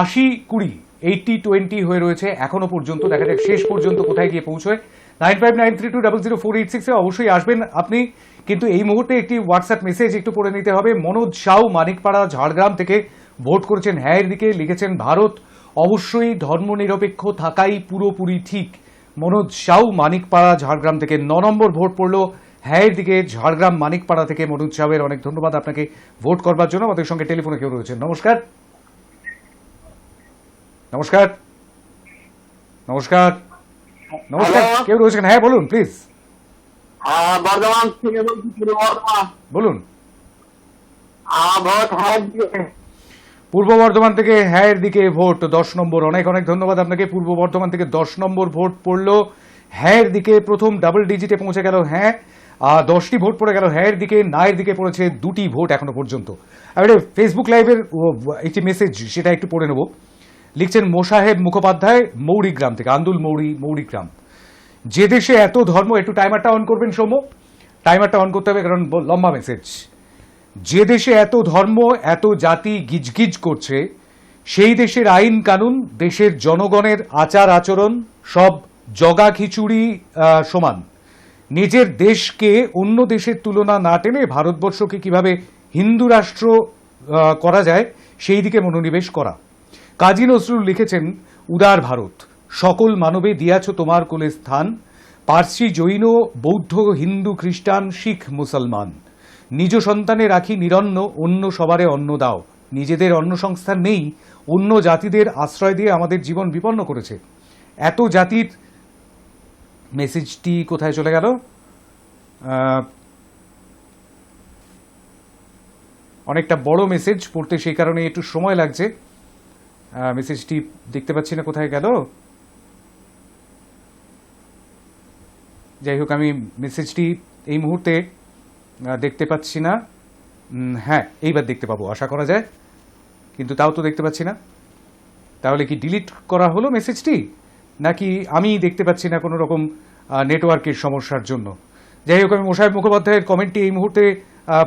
80-20, 80-20 হয়ে রয়েছে এখনো পর্যন্ত। দেখা যাক শেষ পর্যন্ত কোথায় গিয়ে পৌঁছয়। 9593200486 অবশ্যই আসবেন আপনি, কিন্তু এই মুহূর্তে একটি হোয়াটসঅ্যাপ মেসেজ একটু পড়ে নিতে হবে। মনোজ সাউ মানিকপাড়া ঝাড়গ্রাম থেকে ভোট করেছেন হ্যাঁয়ের দিকে, লিখেছেন ভারত অবশ্যই ধর্মনিরপেক্ষ থাকাই পুরোপুরি ঠিক। মনোজ সাউ মানিকপাড়া ঝাড়গ্রাম থেকে 9 নম্বর ভোট পড়লো হ্যাঁয়ের দিকে, ঝাড়গ্রাম মানিকপাড়া থেকে মনোজ সাউয়ের অনেক ধন্যবাদ আপনাকে ভোট করবার জন্য। আমাদের সঙ্গে টেলিফোনে কেউ রয়েছেন। নমস্কার। নমস্কার। নমস্কার। নমস্কার, হ্যালো। কেউ রয়েছেন? হ্যাঁ বলুন প্লিজ, বর্ধমান থেকে বলছি, পূর্ব বর্ধমান। বলুন। ভোট হ্যাঁ দিকে। পূর্ব বর্ধমান থেকে হ্যাঁ এর দিকে ভোট 10 নম্বর। অনেক অনেক ধন্যবাদ আপনাকে। পূর্ব বর্ধমান থেকে 10 নম্বর ভোট পড়লো হ্যাঁ এর দিকে। প্রথম ডাবল ডিজিটে পৌঁছে গেল হ্যাঁ, 10টি ভোট পড়ে গেল হ্যাঁ এর দিকে। না এর দিকে পড়েছে 2টি ভোট এখনো পর্যন্ত। এবারে ফেসবুক লাইভের একটি মেসেজ, সেটা একটু পড়ে নেব। লিখছেন মোসাহেব মুখোপাধ্যায় মৌরিগ্রাম থেকে, আন্দুল মৌরিগ্রাম। যে দেশে এত ধর্ম, একটু টাইমারটা অন করবেন সৌম্য, টাইমারটা অন করতে হবে কারণ লম্বা মেসেজ। যে দেশে এত ধর্ম এত জাতি গিজগিজ করছে, সেই দেশের আইন কানুন, দেশের জনগণের আচার আচরণ সব জগা খিচুড়ি সমান। নিজের দেশকে অন্য দেশের তুলনা না টেনে ভারতবর্ষকে কিভাবে হিন্দু রাষ্ট্র করা যায় সেই দিকে মনোনিবেশ করা। কাজী নজরুল লিখেছেন উদার ভারত, সকল মানবে দিয়াছ তোমার কোলে স্থান, পার্সি জৈন বৌদ্ধ হিন্দু খ্রিস্টান শিখ মুসলমান, নিজ সন্তানে রাখি নিরন্ন, অন্য সবারে অন্ন দাও। নিজেদের অন্ন সংস্থান নেই, অন্য জাতিদের আশ্রয় দিয়ে আমাদের জীবন বিপন্ন করেছে। এত জাতির, মেসেজটি কোথায় চলে গেল? অনেকটা বড় মেসেজ পড়তে, সেই কারণে একটু সময় লাগছে। মেসেজটি দেখতে পাচ্ছি না কোথায় গেল। যাই হোক, আমি মেসেজটি এই মুহূর্তে দেখতে পাচ্ছি না। হ্যাঁ, এইবার দেখতে পাবো আশা করা যায়, কিন্তু তাও তো দেখতে পাচ্ছি না। তাহলে কি ডিলিট করা হলো মেসেজটি, নাকি আমি দেখতে পাচ্ছি না কোনো রকম নেটওয়ার্কের সমস্যার জন্য? যাই হোক, আমি মোসাহেব মুখোপাধ্যায়ের কমেন্টটি এই মুহূর্তে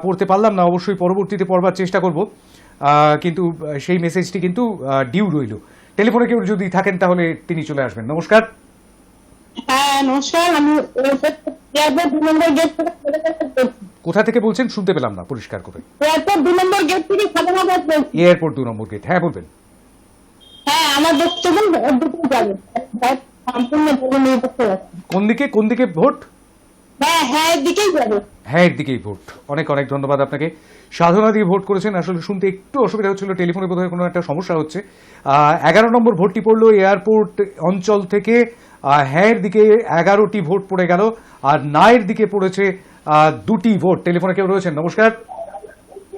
পড়তে পারলাম না। অবশ্যই পরবর্তীতে পড়বার চেষ্টা করব, কিন্তু সেই মেসেজটি কিন্তু ডিউ রইল। টেলিফোনে কেউ যদি থাকেন তাহলে তিনি চলে আসবেন। নমস্কার। হ্যাঁ নমস্কার, আমি এয়ারপোর্ট 2 নম্বর গেট থেকে কোথা থেকে বলছেন? শুনতে পেলাম না পরিষ্কার করে। এয়ারপোর্ট 2 নম্বর গেট থেকে সাধনাবাদ বলছি। এয়ারপোর্ট 2 নম্বর গেট, হ্যাঁ বলবেন। হ্যাঁ, আমার বক্তব্য দুটো যাবে, সম্পূর্ণ ভোট নিরপেক্ষ আছে। কোন দিকে ভোট? হ্যাঁ হ্যাঁ এর দিকেই যাবে। হ্যাঁ এর দিকেই ভোট। অনেক অনেক ধন্যবাদ আপনাকে। সাধনা দিয়ে ভোট করেছেন। আসলে শুনতে একটু অসুবিধা হচ্ছিল, টেলিফোনে বোধহয় কোনো একটা সমস্যা হচ্ছে। 11 নম্বর ভোটটি পড়লো এয়ারপোর্ট অঞ্চল থেকে। হ্যাঁ এর দিকে 11টি ভোট পড়ে গেল, আর না এর দিকে পড়েছে 2টি ভোট। টেলিফোনে কেউ রয়েছেন? নমস্কার।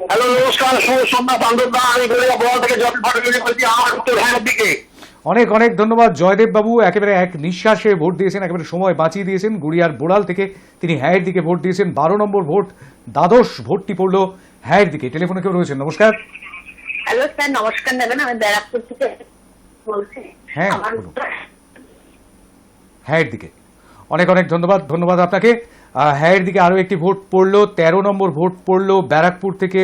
হ্যালো, নমস্কার। সোমনাথ আন্দোলন, আমি গড়িয়া বড় থেকে জল ফাটাফাটি বলছি। আমার উত্তর হ্যাঁ দিকে। অনেক অনেক ধন্যবাদ জয়দেব বাবু, একেবারে এক নিঃশ্বাসে ভোট দিয়েছেন, একেবারে সময় বাঁচিয়ে দিয়েছেন। গুড়িয়ার বোড়াল থেকে তিনি হ্যাঁ এর দিকে ভোট দিয়েছেন। 12 নম্বর ভোট দ্বাদশ ভোটটি পড়লো হ্যাঁ এর দিকে। টেলিফোনে কেউ রয়েছেন? নমস্কার। হ্যালো স্যার, নমস্কার নেবেন, আমি ব্যারাকপুর থেকে বলছি। হ্যাঁ, আমার বলুন। হ্যাঁ এর দিকে। অনেক অনেক ধন্যবাদ আপনাকে। হ্যাঁ এর দিকে আরও একটি ভোট পড়লো। 13 নম্বর ভোট পড়লো ব্যারাকপুর থেকে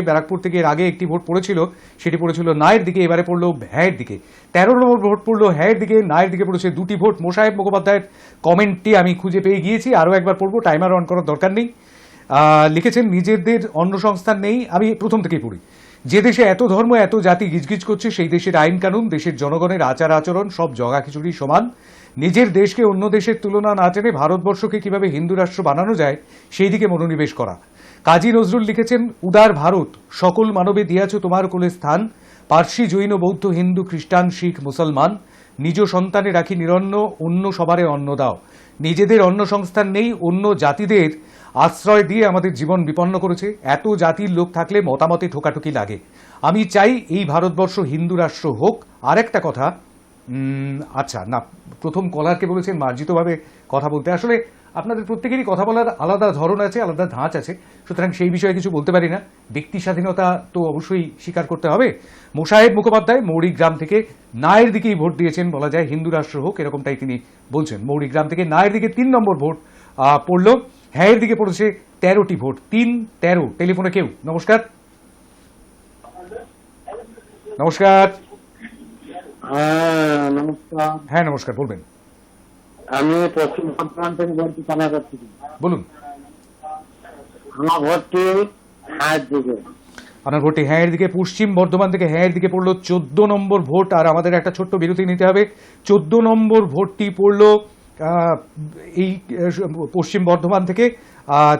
এর আগে একটি ভোট পড়েছিল, সেটি পড়েছিল না এর দিকে, এবারে পড়লো হ্যাঁ এর দিকে। 13 নম্বর ভোট পড়লো হ্যাঁ এর দিকে, না এর দিকে পড়েছে 2টি ভোট। মোসাহেব মুখোপাধ্যায়ের কমেন্টটি আমি খুঁজে পেয়ে গিয়েছি, আরও একবার পড়বো, টাইমার অন করার দরকার নেই। লিখেছেন নিজেদের অন্য সংস্থান নেই। আমি প্রথম থেকেই পড়ি। যে দেশে এত ধর্ম এত জাতি গিজগিজ করছে, সেই দেশের আইন কানুন, দেশের জনগণের আচার আচরণ সব জগা খিচুড়ি সমান। নিজের দেশকে অন্য দেশের তুলনা না টেনে ভারতবর্ষকে কিভাবে হিন্দু রাষ্ট্র বানানো যায় সেই দিকে মনোনিবেশ করা। কাজী নজরুল লিখেছেন উদার ভারত, সকল মানবে দিয়াছ তোমার কোলে স্থান, পার্সি জৈন বৌদ্ধ হিন্দু খ্রিস্টান শিখ মুসলমান, নিজ সন্তানে রাখি নিরন্ন, অন্য সবারে অন্ন দাও। নিজেদের অন্ন সংস্থান নেই, অন্য জাতিদের আশ্রয় দিয়ে আমাদের জীবন বিপন্ন করেছে। এত জাতির লোক থাকলে মতামতে ঠোকাঠুকি লাগে। আমি চাই এই ভারতবর্ষ হিন্দু রাষ্ট্র হোক। আর একটা কথা, আচ্ছা না, প্রথম কলারকে বলেছেন মার্জিতভাবে কথা বলতে। আসলে আপনাদের প্রত্যেকেরই কথা বলার আলাদা ধরন আছে, আলাদা ধাঁচ আছে, সুতরাং সেই বিষয়ে কিছু বলতে পারি না। ব্যক্তি স্বাধীনতা তো অবশ্যই স্বীকার করতে হবে। মোসাহেব মুখোপাধ্যায় মৌরিগ্রাম থেকে নায়ের দিকেই ভোট দিয়েছেন, বলা যায় হিন্দু রাষ্ট্র হোক এরকমটাই তিনি বলছেন। মৌরিগ্রাম থেকে নায়ের দিকে 3 নম্বর ভোট পড়ল, হ্যাঁ এর দিকে পড়েছে 13টি ভোট। 3-13। টেলিফোনে কেউ? নমস্কার। নমস্কার। হ্যাঁ নমস্কার। হ্যাঁ নমস্কার, বলবেন। আমি পশ্চিম বর্ধমান থেকে বলছি, থানাঘাট থেকে। বলুন। আমার ভোটটি হ্যাঁ দিকে। আপনার ভোটটি হ্যাঁ এর দিকে। পশ্চিম বর্ধমান থেকে হ্যাঁ এর দিকে পড়লো 14 নম্বর ভোট। আর আমাদের একটা ছোট্ট বিরতি নিতে হবে। 14 নম্বর ভোটটি পড়লো এই পশ্চিম বর্ধমান থেকে।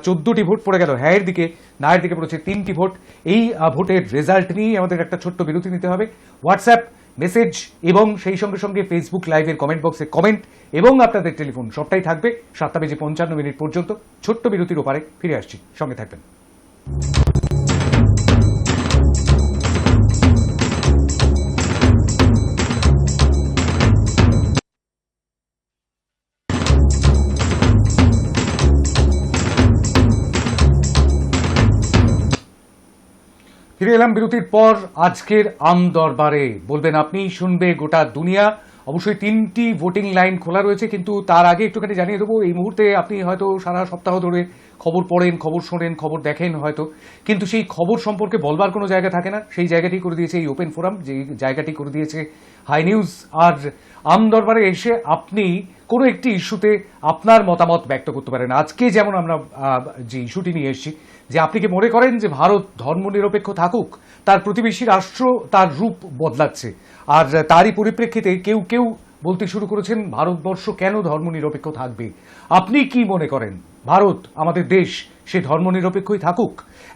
14টি ভোট পড়ে গেল হ্যাঁ এর দিকে, না এর দিকে পড়েছে 3টি ভোট। এই ভোটের রেজাল্ট নিয়েই আমাদের একটা ছোট্ট বিরতি নিতে হবে। হোয়াটসঅ্যাপ মেসেজ এবং সেই সঙ্গে সঙ্গে ফেসবুক লাইভের কমেন্ট বক্সে কমেন্ট এবং আপনাদের টেলিফোন সবটাই থাকবে 7:55 পর্যন্ত। ছোট্ট বিরতির ওপারে ফিরে আসছি, সঙ্গে থাকবেন। ফিরে এলাম বিরতির পর। আজকের আম দরবারে বলবেন আপনি, শুনবে গোটা দুনিয়া। অবশ্যই 3টি ভোটিং লাইন খোলা রয়েছে, কিন্তু তার আগে একটুখানি জানিয়ে দেবো, এই মুহূর্তে আপনি হয়তো সারা সপ্তাহ ধরে খবর পড়েন, খবর শোনেন, খবর দেখেন হয়তো, কিন্তু সেই খবর সম্পর্কে বলবার কোনো জায়গা থাকে না। সেই জায়গাটি করে দিয়েছে এই ওপেন ফোরাম, যে জায়গাটি করে দিয়েছে হাই নিউজ। আর আম দরবারে এসে আপনি কোনো একটি ইস্যুতে আপনার মতামত ব্যক্ত করতে পারেন। আজকে যেমন আমরা যে ইস্যুটি নিয়ে এসেছি, যে আপনি কি মনে করেন যে ভারত ধর্মনিরপেক্ষ থাকুক? তার প্রতিবেশী রাষ্ট্র তার রূপ বদলাচ্ছে, আর তারই পরিপ্রেক্ষিতে কেউ কেউ বলতে শুরু করেছেন ভারতবর্ষ কেন ধর্মনিরপেক্ষ থাকবে। আপনি কি মনে করেন ভারত আমাদের দেশ সে ধর্মনিরপেক্ষই থাকুক?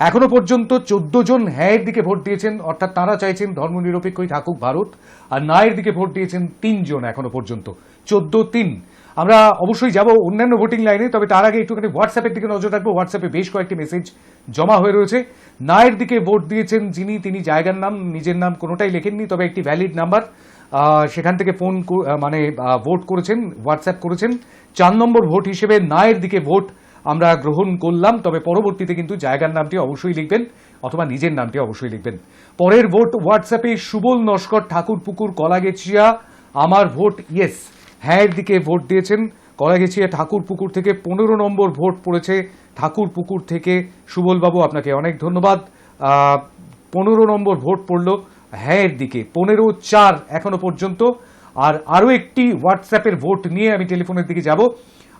এখনো পর্যন্ত 14 জন হ্যাঁয়ের দিকে ভোট দিয়েছেন, অর্থাৎ তারা চাইছেন ধর্মনিরপেক্ষই থাকুক ভারত, আর নায়ের দিকে ভোট দিয়েছেন 3 জন এখনো পর্যন্ত, 14-3। আমরা অবশ্যই যাব অন্যান্য ভোটিং লাইনে, তবে তার আগে একটুখানি হোয়াটসঅ্যাপের দিকে নজর রাখবো। হোয়াটসঅ্যাপে বেশ কয়েকটি মেসেজ জমা হয়ে রয়েছে। নায়ের দিকে ভোট দিয়েছেন যিনি, তিনি জায়গার নাম নিজের নাম কোনোটাই লেখেননি, তবে একটি ভ্যালিড নাম্বার, সেখান থেকে ফোন মানে ভোট করেছেন, হোয়াটসঅ্যাপ করেছেন। 4 নম্বর ভোট হিসেবে নায়ের দিকে ভোট আমরা গ্রহণ করলাম, তবে পরবর্তীতে কিন্তু জায়গার নামটি অবশ্যই লিখবেন অথবা নিজের নামটি অবশ্যই লিখবেন। পরের ভোট হোয়াটসঅ্যাপে সুবল নস্কর, ঠাকুরপুকুর, কলাগেছিয়া। আমার ভোট ইয়েস, হ্যাঁয়ের দিকে ভোট দিয়েছেন। কলাগেছিয়া ঠাকুরপুকুর থেকে 15 নম্বর ভোট পড়েছে ঠাকুরপুকুর থেকে। সুবলবাবু আপনাকে অনেক ধন্যবাদ। 15 নম্বর ভোট পড়ল হ্যাঁয়ের দিকে, 15-4 এখনো পর্যন্ত। আর আরও একটি হোয়াটসঅ্যাপের ভোট নিয়ে আমি টেলিফোনের দিকে যাব।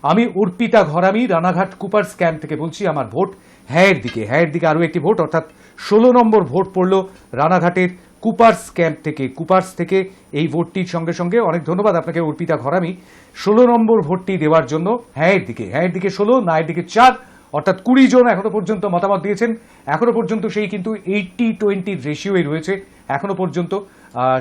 আমি অর্পিতা ঘরামি, রানাঘাট কুপার্স ক্যাম্প থেকে বলছি। আমার ভোট হ্যাঁয়ের দিকে, হ্যাঁয়ের দিকে আরও একটি ভোট, অর্থাৎ 16 নম্বর ভোট পড়ল রানাঘাটের কুপার্স ক্যাম্প থেকে, কুপার্স থেকে এই ভোটটির সঙ্গে সঙ্গে অনেক ধন্যবাদ আপনাকে অর্পিতা ঘরামি 16 নম্বর ভোটটি দেওয়ার জন্য। হ্যাঁয়ের দিকে, হ্যাঁয়ের দিকে 16, নায়ের দিকে 4, অর্থাৎ 20 জন এখনো পর্যন্ত মতামত দিয়েছেন। এখনো পর্যন্ত সেই কিন্তু 80-20 রেশিওই রয়েছে এখনো পর্যন্ত।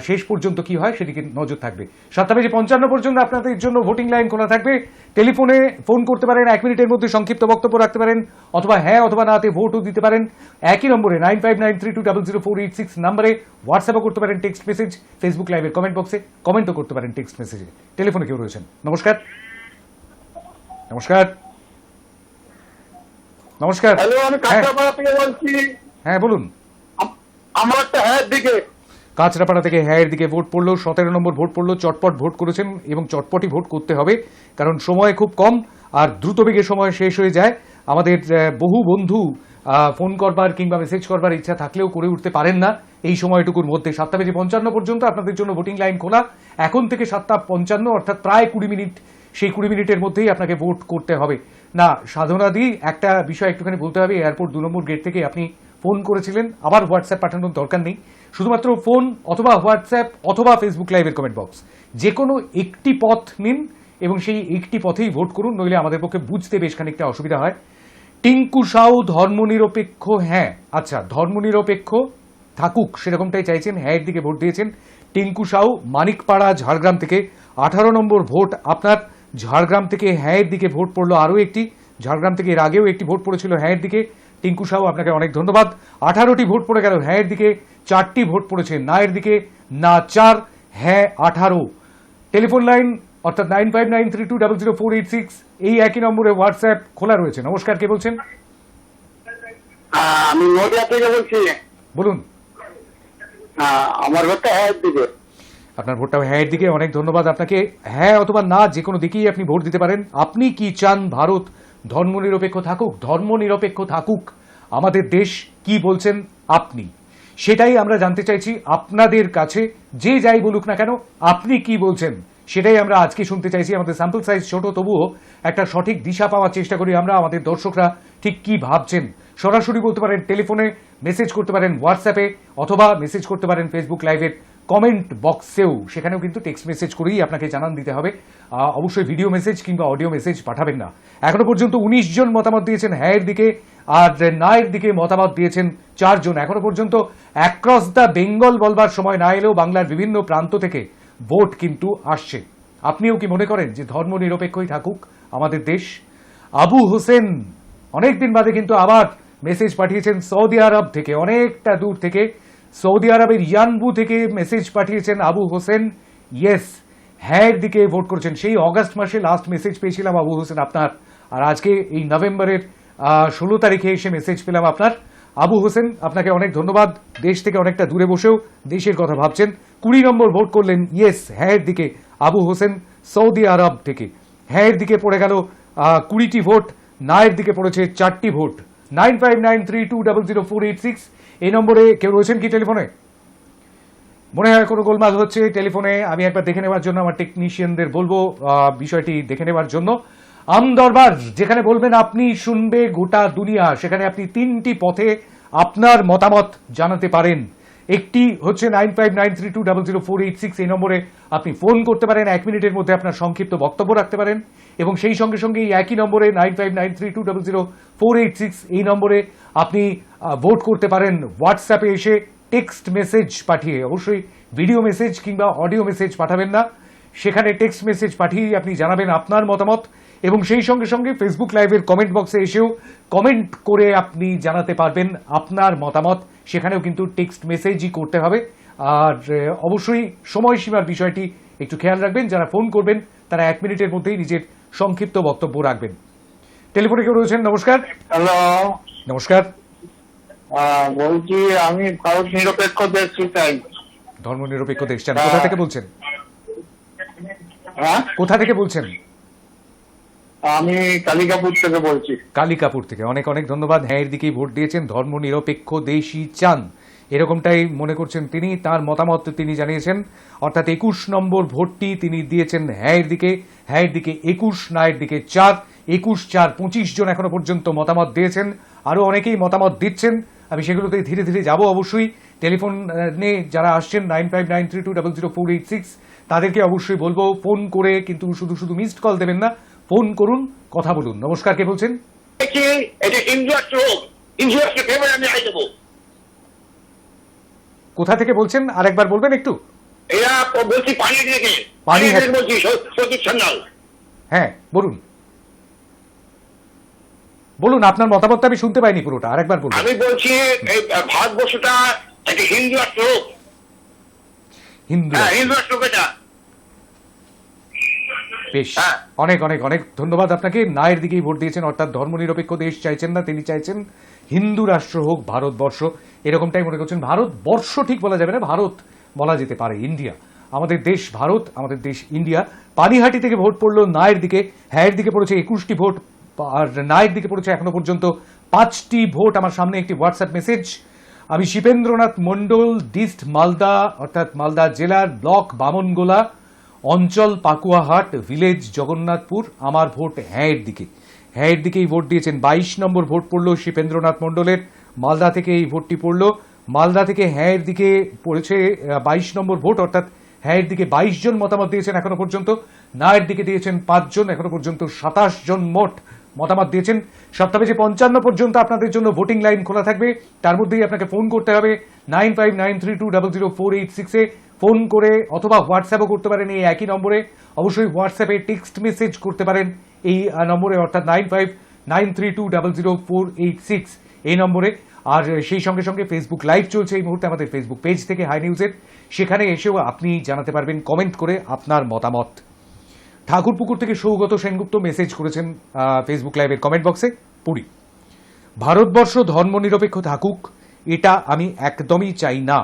শেষ পর্যন্ত কি হয় সেদিকে নজর থাকবে। 7:55 পর্যন্ত আপনাদের জন্য ভোটিং লাইন খোলা থাকবে। টেলিফোনে ফোন করতে পারেন, 1 মিনিটের মধ্যে সংক্ষিপ্ত বক্তব্য রাখতে পারেন, অথবা হ্যাঁ অথবা নাতে ভোটও দিতে পারেন। একই নম্বরে 9593200486 নম্বরে হোয়াটসঅ্যাপও করতে পারেন টেক্সট মেসেজ, ফেসবুক লাইভের কমেন্ট বক্সে কমেন্টও করতে পারেন টেক্সট মেসেজে। টেলিফোনে কেউ রয়েছেন? নমস্কার। নমস্কার। নমস্কার। হ্যালো, আমি কাঁচরাপাড়া থেকে বলছি। হ্যাঁ বলুন। আমার একটা হ্যাঁয়ের দিকে, কাঁচরাপাড়া থেকে হ্যাঁয়ের দিকে ভোট পড়লো, 17 নম্বর ভোট পড়লো। চটপট ভোট করেছেন এবং চটপটই ভোট করতে হবে, কারণ সময় খুব কম আর দ্রুতবেগে সময় শেষ হয়ে যায়। আমাদের বহু বন্ধু ফোন করবার কিংবা মেসেজ করবার ইচ্ছা থাকলেও করে উঠতে পারেন না এই সময়টুকুর মধ্যে। 7:55 পর্যন্ত আপনাদের জন্য ভোটিং লাইন খোলা। এখন থেকে 7:55 অর্থাৎ প্রায় 20 মিনিট, সেই 20 মিনিটের মধ্যেই আপনাকে ভোট করতে হবে। না সাধনাদি, একটা বিষয় একটুখানি বলতে হবে। এয়ারপোর্ট 2 নম্বর গেট থেকে আপনি ফোন করেছিলেন, আবার হোয়াটসঅ্যাপ পাঠানোর দরকার নেই, শুধুমাত্র ফোন অথবা হোয়াটসঅ্যাপ অথবা ফেসবুক লাইভের কমেন্ট বক্স, যে কোনো একটি পথ নিন এবং সেই একটি পথেই ভোট করুন, নইলে আমাদের পক্ষে বুঝতে বেশ খানিকটা অসুবিধা হয়। টিঙ্কু সাউ ধর্মনিরপেক্ষ, হ্যাঁ আচ্ছা ধর্মনিরপেক্ষ থাকুক সেরকমটাই চাইছেন, হ্যাঁয়ের দিকে ভোট দিয়েছেন টিঙ্কু সাউ, মানিকপাড়া ঝাড়গ্রাম থেকে। 18 নম্বর ভোট আপনার, ঝাড়গ্রাম থেকে হ্যাঁয়ের দিকে ভোট পড়লো আরও একটি। ঝাড়গ্রাম থেকে এর আগেও একটি ভোট পড়েছিল হ্যাঁয়ের দিকে। টিঙ্কু সাউ আপনাকে অনেক ধন্যবাদ। 18টি ভোট পড়ে গেল হ্যাঁয়ের দিকে, 4টি ভোট পড়েছে নায়ের দিকে, না 4, হ্যাঁ 18। টেলিফোন লাইন অর্থাৎ 9593200486, এই একই নম্বরে হোয়াটসঅ্যাপ খোলা রয়েছে। নমস্কার, কে বলছেন? আমি নদিয়া থেকে বলছি। বলুন। আমার ভোটটা হ্যাঁয়ের দিকে। আপনার ভোটটা হ্যাঁয়ের দিকে, অনেক ধন্যবাদ আপনাকে। হ্যাঁ অথবা না যে কোনো দিকেই আপনি ভোট দিতে পারেন। আপনি কি চান ভারত ধর্মনিরপেক্ষ থাকুক? ধর্মনিরপেক্ষ থাকুক আমাদের দেশ, কি বলছেন আপনি? সেটাই আমরা জানতে চাইছি আপনাদের কাছে। যে যাই বলুক না কেন, আপনি কি বলছেন সেটাই আমরা আজকে শুনতে চাইছি। আমাদের স্যাম্পল সাইজ ছোট, তবুও একটা সঠিক দিশা পাওয়ার চেষ্টা করি আমরা, আমাদের দর্শকরা ঠিক কি ভাবছেন। সরাসরি বলতে পারেন টেলিফোনে, মেসেজ করতে পারেন হোয়াটসঅ্যাপে, অথবা মেসেজ করতে পারেন ফেসবুক লাইভের কমেন্ট বক্সেও, সেখানেও কিন্তু টেক্সট মেসেজ করেই আপনাকে জানান দিতে হবে। অবশ্যই ভিডিও মেসেজ কিংবা অডিও মেসেজ পাঠাবেন না। এখনো পর্যন্ত 19 জন মতামত দিয়েছেন হ্যাঁ এর দিকে, আর না এর দিকে মতামত দিয়েছেন 4 জন। এখনো পর্যন্ত অ্যাক্রস দ্য বেঙ্গল বলবার সময় না এলেও বাংলার বিভিন্ন প্রান্ত থেকে ভোট কিন্তু আসছে। আপনিও কি মনে করেন যে ধর্ম নিরপেক্ষই থাকুক আমাদের দেশ? আবু হোসেন অনেকদিন বাদে কিন্তু আবার মেসেজ পাঠিয়েছেন সৌদি আরব থেকে, অনেকটা দূর থেকে, সৌদি আরবের ইয়ানবু থেকে মেসেজ পাঠিয়েছেন আবু হোসেন। ইয়েস, হ্যাঁ এর দিকে ভোট করেছেন। সেই অগাস্ট মাসে লাস্ট মেসেজ পেয়েছিলাম আবু হোসেন আপনার, আর আজকে এই নভেম্বরের 16 তারিখে এসে মেসেজ পেলাম আপনার। আবু হোসেন, আপনাকে অনেক ধন্যবাদ। দেশ থেকে অনেকটা দূরে বসেও দেশের কথা ভাবছেন। 20 নম্বর ভোট করলেন ইয়েস হ্যাঁ এর দিকে আবু হোসেন সৌদি আরব থেকে। হ্যাঁ এর দিকে পড়ে গেল 20টি ভোট, না এর দিকে পড়েছে 4টি ভোট। 9593200486 এই নম্বরে কেউ রয়েছেন কি টেলিফোনে? মনে হয় কোনো গোলমাল হচ্ছে টেলিফোনে। আমি একবার দেখে নেওয়ার জন্য আমার টেকনিশিয়ানদের বলবো বিষয়টি দেখে নেওয়ার জন্য। আমদরবার যেখানে বলবেন আপনি শুনবে গোটা দুনিয়া, সেখানে আপনি 3টি পথে আপনার মতামত জানাতে পারেন। একটি হচ্ছে 9593200486 এই নম্বরে আপনি ফোন করতে পারেন, 1 মিনিটের মধ্যে আপনার সংক্ষিপ্ত বক্তব্য রাখতে পারেন, এবং সেই সঙ্গে সঙ্গে এই একই নম্বরে 9593200486 এই নম্বরে আপনি ভোট করতে পারেন হোয়াটসঅ্যাপে এসে টেক্সট মেসেজ পাঠিয়ে। অবশ্যই ভিডিও মেসেজ কিংবা অডিও মেসেজ পাঠাবেন না, সেখানে টেক্সট মেসেজ পাঠিয়ে আপনি জানাবেন আপনার মতামত, এবং সেই সঙ্গে সঙ্গে ফেসবুক লাইভের কমেন্ট বক্সে এসেও কমেন্ট করে আপনি জানাতে পারবেন আপনার মতামত। সেখানেও কিন্তু টেক্সট মেসেজই করতে হবে। আর অবশ্যই সময়সীমার বিষয়টি একটু খেয়াল রাখবেন। যারা ফোন করবেন তারা 1 মিনিটের মধ্যেই নিজের সংক্ষিপ্ত বক্তব্য রাখবেন। টেলিফোনে কেউ রয়েছেন? নমস্কার। হ্যালো, নমস্কার। বলছি আমি ভারত নিরপেক্ষ দেশ চাই। ধর্ম নিরপেক্ষ দেশ চান? কোথা থেকে বলছেন? হ্যাঁ, কোথা থেকে বলছেন? আমি কালিকাপুর থেকে বলছি। কালিকাপুর থেকে। অনেক অনেক ধন্যবাদ। হ্যাঁ এর দিকেই ভোট দিয়েছেন, ধর্ম নিরপেক্ষ দেশই চান এরকমটাই মনে করছেন তিনি। তার মতামত তিনি জানিয়েছেন, অর্থাৎ 21 নম্বর ভোটটি তিনি দিয়েছেন হ্যাঁ এর দিকে। হ্যাঁ এর দিকে 21, না এর দিকে 4। 21, 4, 25 জন এখনো পর্যন্ত মতামত দিয়েছেন। আরো অনেকেই মতামত দিচ্ছেন, আমি সেগুলোতে ধীরে ধীরে যাব। অবশ্যই টেলিফোনে যারা আসছেন 9593200486 তাদেরকে অবশ্যই বলবো ফোন করে, কিন্তু শুধু শুধু মিসড কল দেবেন না, ফোন করুন, কথা বলুন। নমস্কার, কে বলছেন? এটা হিন্দু রাষ্ট্র হোক, হিন্দু রাষ্ট্রের ফেভার আমি আই দেবো। কোথা থেকে বলছেন আরেকবার বলবেন একটু? এরা বলছি পানি থেকে, পানিহাটি বলছি সতীশ সান্যাল। হ্যাঁ বলুন, বলুন আপনার মতামতটা আমি শুনতে পাইনি পুরোটা, আরেকবার বলুন। আমি বলছি ভারতবর্ষটা একটা হিন্দু রাষ্ট্র হোক। হিন্দু হ্যাঁ, হিন্দু রাষ্ট্র এটা। বেশ, অনেক অনেক অনেক ধন্যবাদ আপনাকে। নায়ের দিকেই ভোট দিয়েছেন, অর্থাৎ ধর্মনিরপেক্ষ দেশ চাইছেন না, তিনি চাইছেন হিন্দু রাষ্ট্র হোক ভারতবর্ষ, এরকমটাই মনে করছেন। ভারতবর্ষ ঠিক বলা যাবে না, ভারত বলা যেতে পারে, ইন্ডিয়া। আমাদের দেশ ভারত, আমাদের দেশ ইন্ডিয়া। পানিহাটি থেকে ভোট পড়লো নায়ের দিকে, হ্যাঁ এর দিকে পড়েছে 21টি ভোট, আর নায়ের দিকে পড়েছে এখনো পর্যন্ত 5টি ভোট। আমার সামনে একটি হোয়াটসঅ্যাপ মেসেজ। আমি শিবেন্দ্রনাথ মন্ডল, ডিস্ট মালদা, অর্থাৎ মালদা জেলার ব্লক বামনগোলা, অঞ্চল পাকুয়াহাট, ভিলেজ জগন্নাথপুর। আমার ভোট হ্যাঁ এর দিকে। হ্যাঁ এর দিকেই ভোট দিয়েছেন। 22 নম্বর ভোট পড়লো শিবেন্দ্রনাথ মন্ডলের, মালদা থেকে এই ভোটটি পড়লো। মালদা থেকে হ্যাঁ এর দিকে পড়েছে 22 নম্বর ভোট, অর্থাৎ হ্যাঁ এর দিকে 22 জন মতামত দিয়েছেন এখনো পর্যন্ত। না এর দিকে দিয়েছেন 5 জন, এখনো পর্যন্ত 27 জন মোট মতামত দিয়েছেন। 7:55 পর্যন্ত আপনাদের জন্য ভোটিং লাইন খোলা থাকবে, তার মধ্যেই আপনাকে ফোন করতে হবে 9593200486 ফোন করে, অথবা হোয়াটসঅ্যাপও করতে পারেন এই একই নম্বরে। অবশ্যই হোয়াটসঅ্যাপে টেক্সট মেসেজ করতে পারেন এই নম্বরে, অর্থাৎ 9593200486 এই নম্বরে। আর সেই সঙ্গে সঙ্গে ফেসবুক লাইভ চলছে এই মুহূর্তে আমাদের ফেসবুক পেজ থেকে, হাই নিউজের, সেখানে এসেও আপনি জানাতে পারবেন কমেন্ট করে আপনার মতামত। ঠাকুরপুকুর থেকে সৌগত সেনগুপ্ত মেসেজ করেছেন ফেসবুক লাইভের কমেন্ট বক্সে, পুরী। ভারতবর্ষ ধর্মনিরপেক্ষ থাকুক, এটা আমি একদমই চাই না।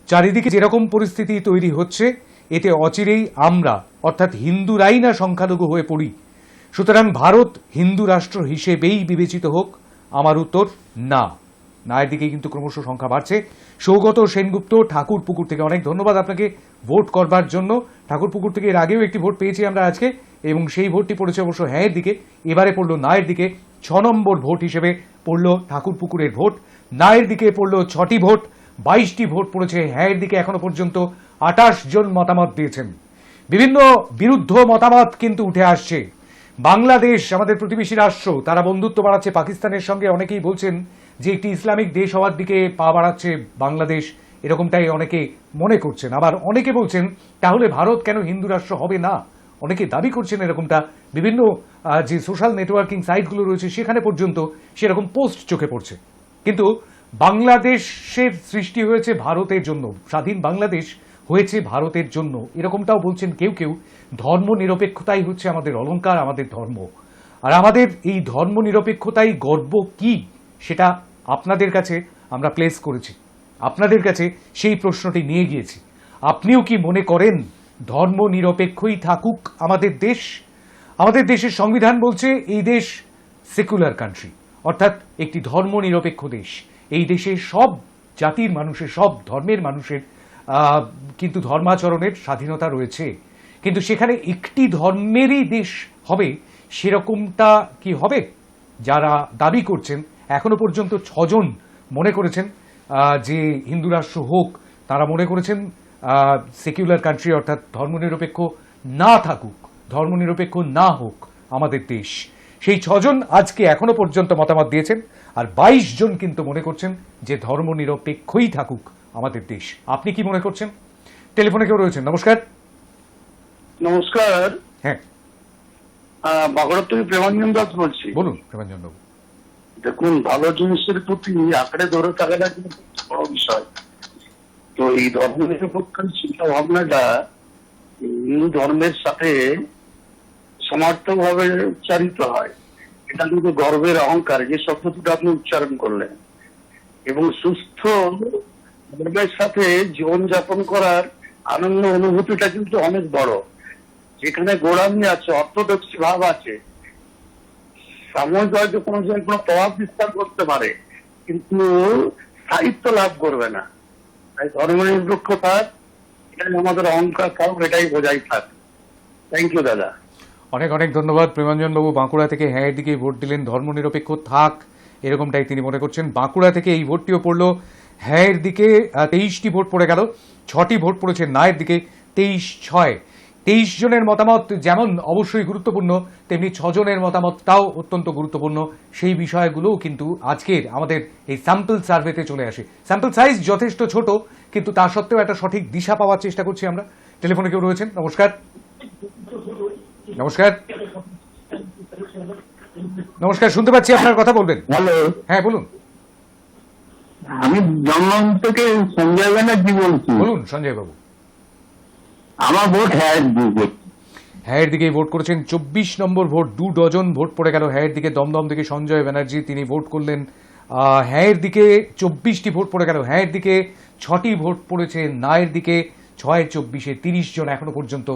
চারিদিকে যেরকম পরিস্থিতি তৈরি হচ্ছে, এতে অচিরেই আমরা, অর্থাৎ হিন্দুরাই না সংখ্যালঘু হয়ে পড়ি। সুতরাং ভারত হিন্দু রাষ্ট্র হিসেবেই বিবেচিত হোক। আমার উত্তর না। নায়ের দিকে কিন্তু ক্রমশ সংখ্যা বাড়ছে। সৌগত সেনগুপ্ত ঠাকুরপুকুর থেকে, অনেক ধন্যবাদ আপনাকে ভোট করবার জন্য। ঠাকুরপুকুর থেকে এর আগেও একটি ভোট পেয়েছি আমরা আজকে, এবং সেই ভোটটি পড়েছে অবশ্য হ্যাঁয়ের দিকে, এবারে পড়লো নায়ের দিকে। 6 নম্বর ভোট হিসেবে পড়লো ঠাকুরপুকুরের ভোট। নায়ের দিকে পড়লো 6টি ভোট, 22টি ভোট পড়েছে হ্যাঁয়ের দিকে এখনো পর্যন্ত। 28 জন মতামত দিয়েছেন। বিভিন্ন বিরুদ্ধ মতামত কিন্তু উঠে আসছে। বাংলাদেশ আমাদের প্রতিবেশী রাষ্ট্র, তারা বন্ধুত্ব বাড়াচ্ছে পাকিস্তানের সঙ্গে। অনেকেই বলছেন যে একটি ইসলামিক দেশ হওয়ার দিকে পা বাড়াচ্ছে বাংলাদেশ, এরকমটাই অনেকে মনে করছেন। আবার অনেকে বলছেন তাহলে ভারত কেন হিন্দু রাষ্ট্র হবে না, অনেকে দাবি করছেন এরকমটা। বিভিন্ন যে সোশ্যাল নেটওয়ার্কিং সাইটগুলো রয়েছে সেখানে পর্যন্ত সেরকম পোস্ট চোখে পড়ছে। কিন্তু বাংলাদেশের সৃষ্টি হয়েছে ভারতের জন্য, স্বাধীন বাংলাদেশ হয়েছে ভারতের জন্য, এরকমটাও বলছেন কেউ কেউ। ধর্ম নিরপেক্ষতাই হচ্ছে আমাদের অলংকার, আমাদের ধর্ম। আর আমাদের এই ধর্ম নিরপেক্ষতাই গর্ব কি, সেটা আপনাদের কাছে আমরা প্লেস করেছি, আপনাদের কাছে সেই প্রশ্নটি নিয়ে গিয়েছি। আপনিও কি মনে করেন ধর্ম নিরপেক্ষই থাকুক আমাদের দেশ? আমাদের দেশের সংবিধান বলছে এই দেশ সেকুলার কান্ট্রি, অর্থাৎ একটি ধর্ম নিরপেক্ষ দেশ। এই দেশে সব জাতির মানুষের, সব ধর্মের মানুষের কিন্তু ধর্মাচরণের স্বাধীনতা রয়েছে। কিন্তু সেখানে একটি ধর্মেরই দেশ হবে, সেরকমটা কি হবে? যারা দাবি করছেন, এখনো পর্যন্ত 6 জন মনে করেছেন যে হিন্দু রাষ্ট্র হোক, তারা মনে করেছেন সেকুলার কান্ট্রি অর্থাৎ ধর্মনিরপেক্ষ না থাকুক, ধর্মনিরপেক্ষ না হোক আমাদের দেশ। সেই 6 জন আজকে এখনো পর্যন্ত মতামত দিয়েছেন। আর 22 জন কিন্তু মনে করছেন যে ধর্মনিরপেক্ষই থাকুক আমাদের দেশ। আপনি কি মনে করছেন? টেলিফোনে কেউ রয়েছেন, নমস্কার। নমস্কার, হ্যাঁ বাঁকুড়া থেকে প্রেমাঞ্জন দাস বলছি। বলুন প্রেমাঞ্জন বাবু। দেখুন, ভালো জিনিসের প্রতি আঁকড়ে ধরে থাকাটা কিন্তু বড় বিষয়। তো এই ধর্ম নিরপেক্ষের চিন্তা ভাবনাটা হিন্দু ধর্মের সাথে সমার্থক ভাবে উচ্চারিত হয়। এটা কিন্তু গর্বের অহংকার, যে শব্দটা আপনি উচ্চারণ করলেন। এবং সুস্থ ধর্মের সাথে জীবনযাপন করার আনন্দ অনুভূতিটা কিন্তু অনেক বড়। যেখানে গোড়ামি আছে, অর্থোডক্সি ভাব আছে, সাময়িক হয়তো কোনো জায়গায় কোনো প্রভাব বিস্তার করতে পারে, কিন্তু স্থায়িত্ব লাভ করবে না। তাই ধর্মনিরপেক্ষতা এটাই আমাদের অহংকার থাক, এটাই বোঝাই থাক। থ্যাংক ইউ দাদা। অনেক অনেক ধন্যবাদ প্রেমাঞ্জন বাবু। বাঁকুড়া থেকে হ্যাঁ দিকে ভোট দিলেন, ধর্মনিরপেক্ষ থাক এরকমটাই তিনি মনে করছেন। বাঁকুড়া থেকে এই ভোটটিও পড়লো হ্যাঁ দিকে। 23টি ভোট পড়ে গেল, 6টি ভোট পড়েছে নায়ের দিকে, 23-6। 23 জনের মতামত যেমন অবশ্যই গুরুত্বপূর্ণ, তেমনি 6 জনের মতামতটাও অত্যন্ত গুরুত্বপূর্ণ। সেই বিষয়গুলোও কিন্তু আজকের আমাদের এই স্যাম্পল সার্ভেতে চলে আসে। স্যাম্পল সাইজ যথেষ্ট ছোট, কিন্তু তা সত্ত্বেও একটা সঠিক দিশা পাওয়ার চেষ্টা করছি আমরা। টেলিফোনে কেউ রয়েছেন, নমস্কার। নমস্কার, নমস্কার, শুনতে পাচ্ছি আপনার কথা, বলবেন। হ্যালো, হ্যাঁ বলুন। আমি জন্মন থেকে সঞ্জয় ব্যানার্জি বলছি। বলুন সঞ্জয় বাবু। আমার ভোট হ্যাঁ দিকে। হ্যাঁ দিকে ভোট করেছেন 24 নম্বর ভোট, 2 ডজন ভোট পড়ে গেল হ্যাঁ দিকে। দমদম থেকে সঞ্জয় ব্যানার্জি, তিনি ভোট করলেন হ্যাঁ দিকে। 24টি ভোট পড়ে গেল হ্যাঁ দিকে, 6টি ভোট পড়েছে নায়ের দিকে। 6-24-এ 30 জন এখনো পর্যন্ত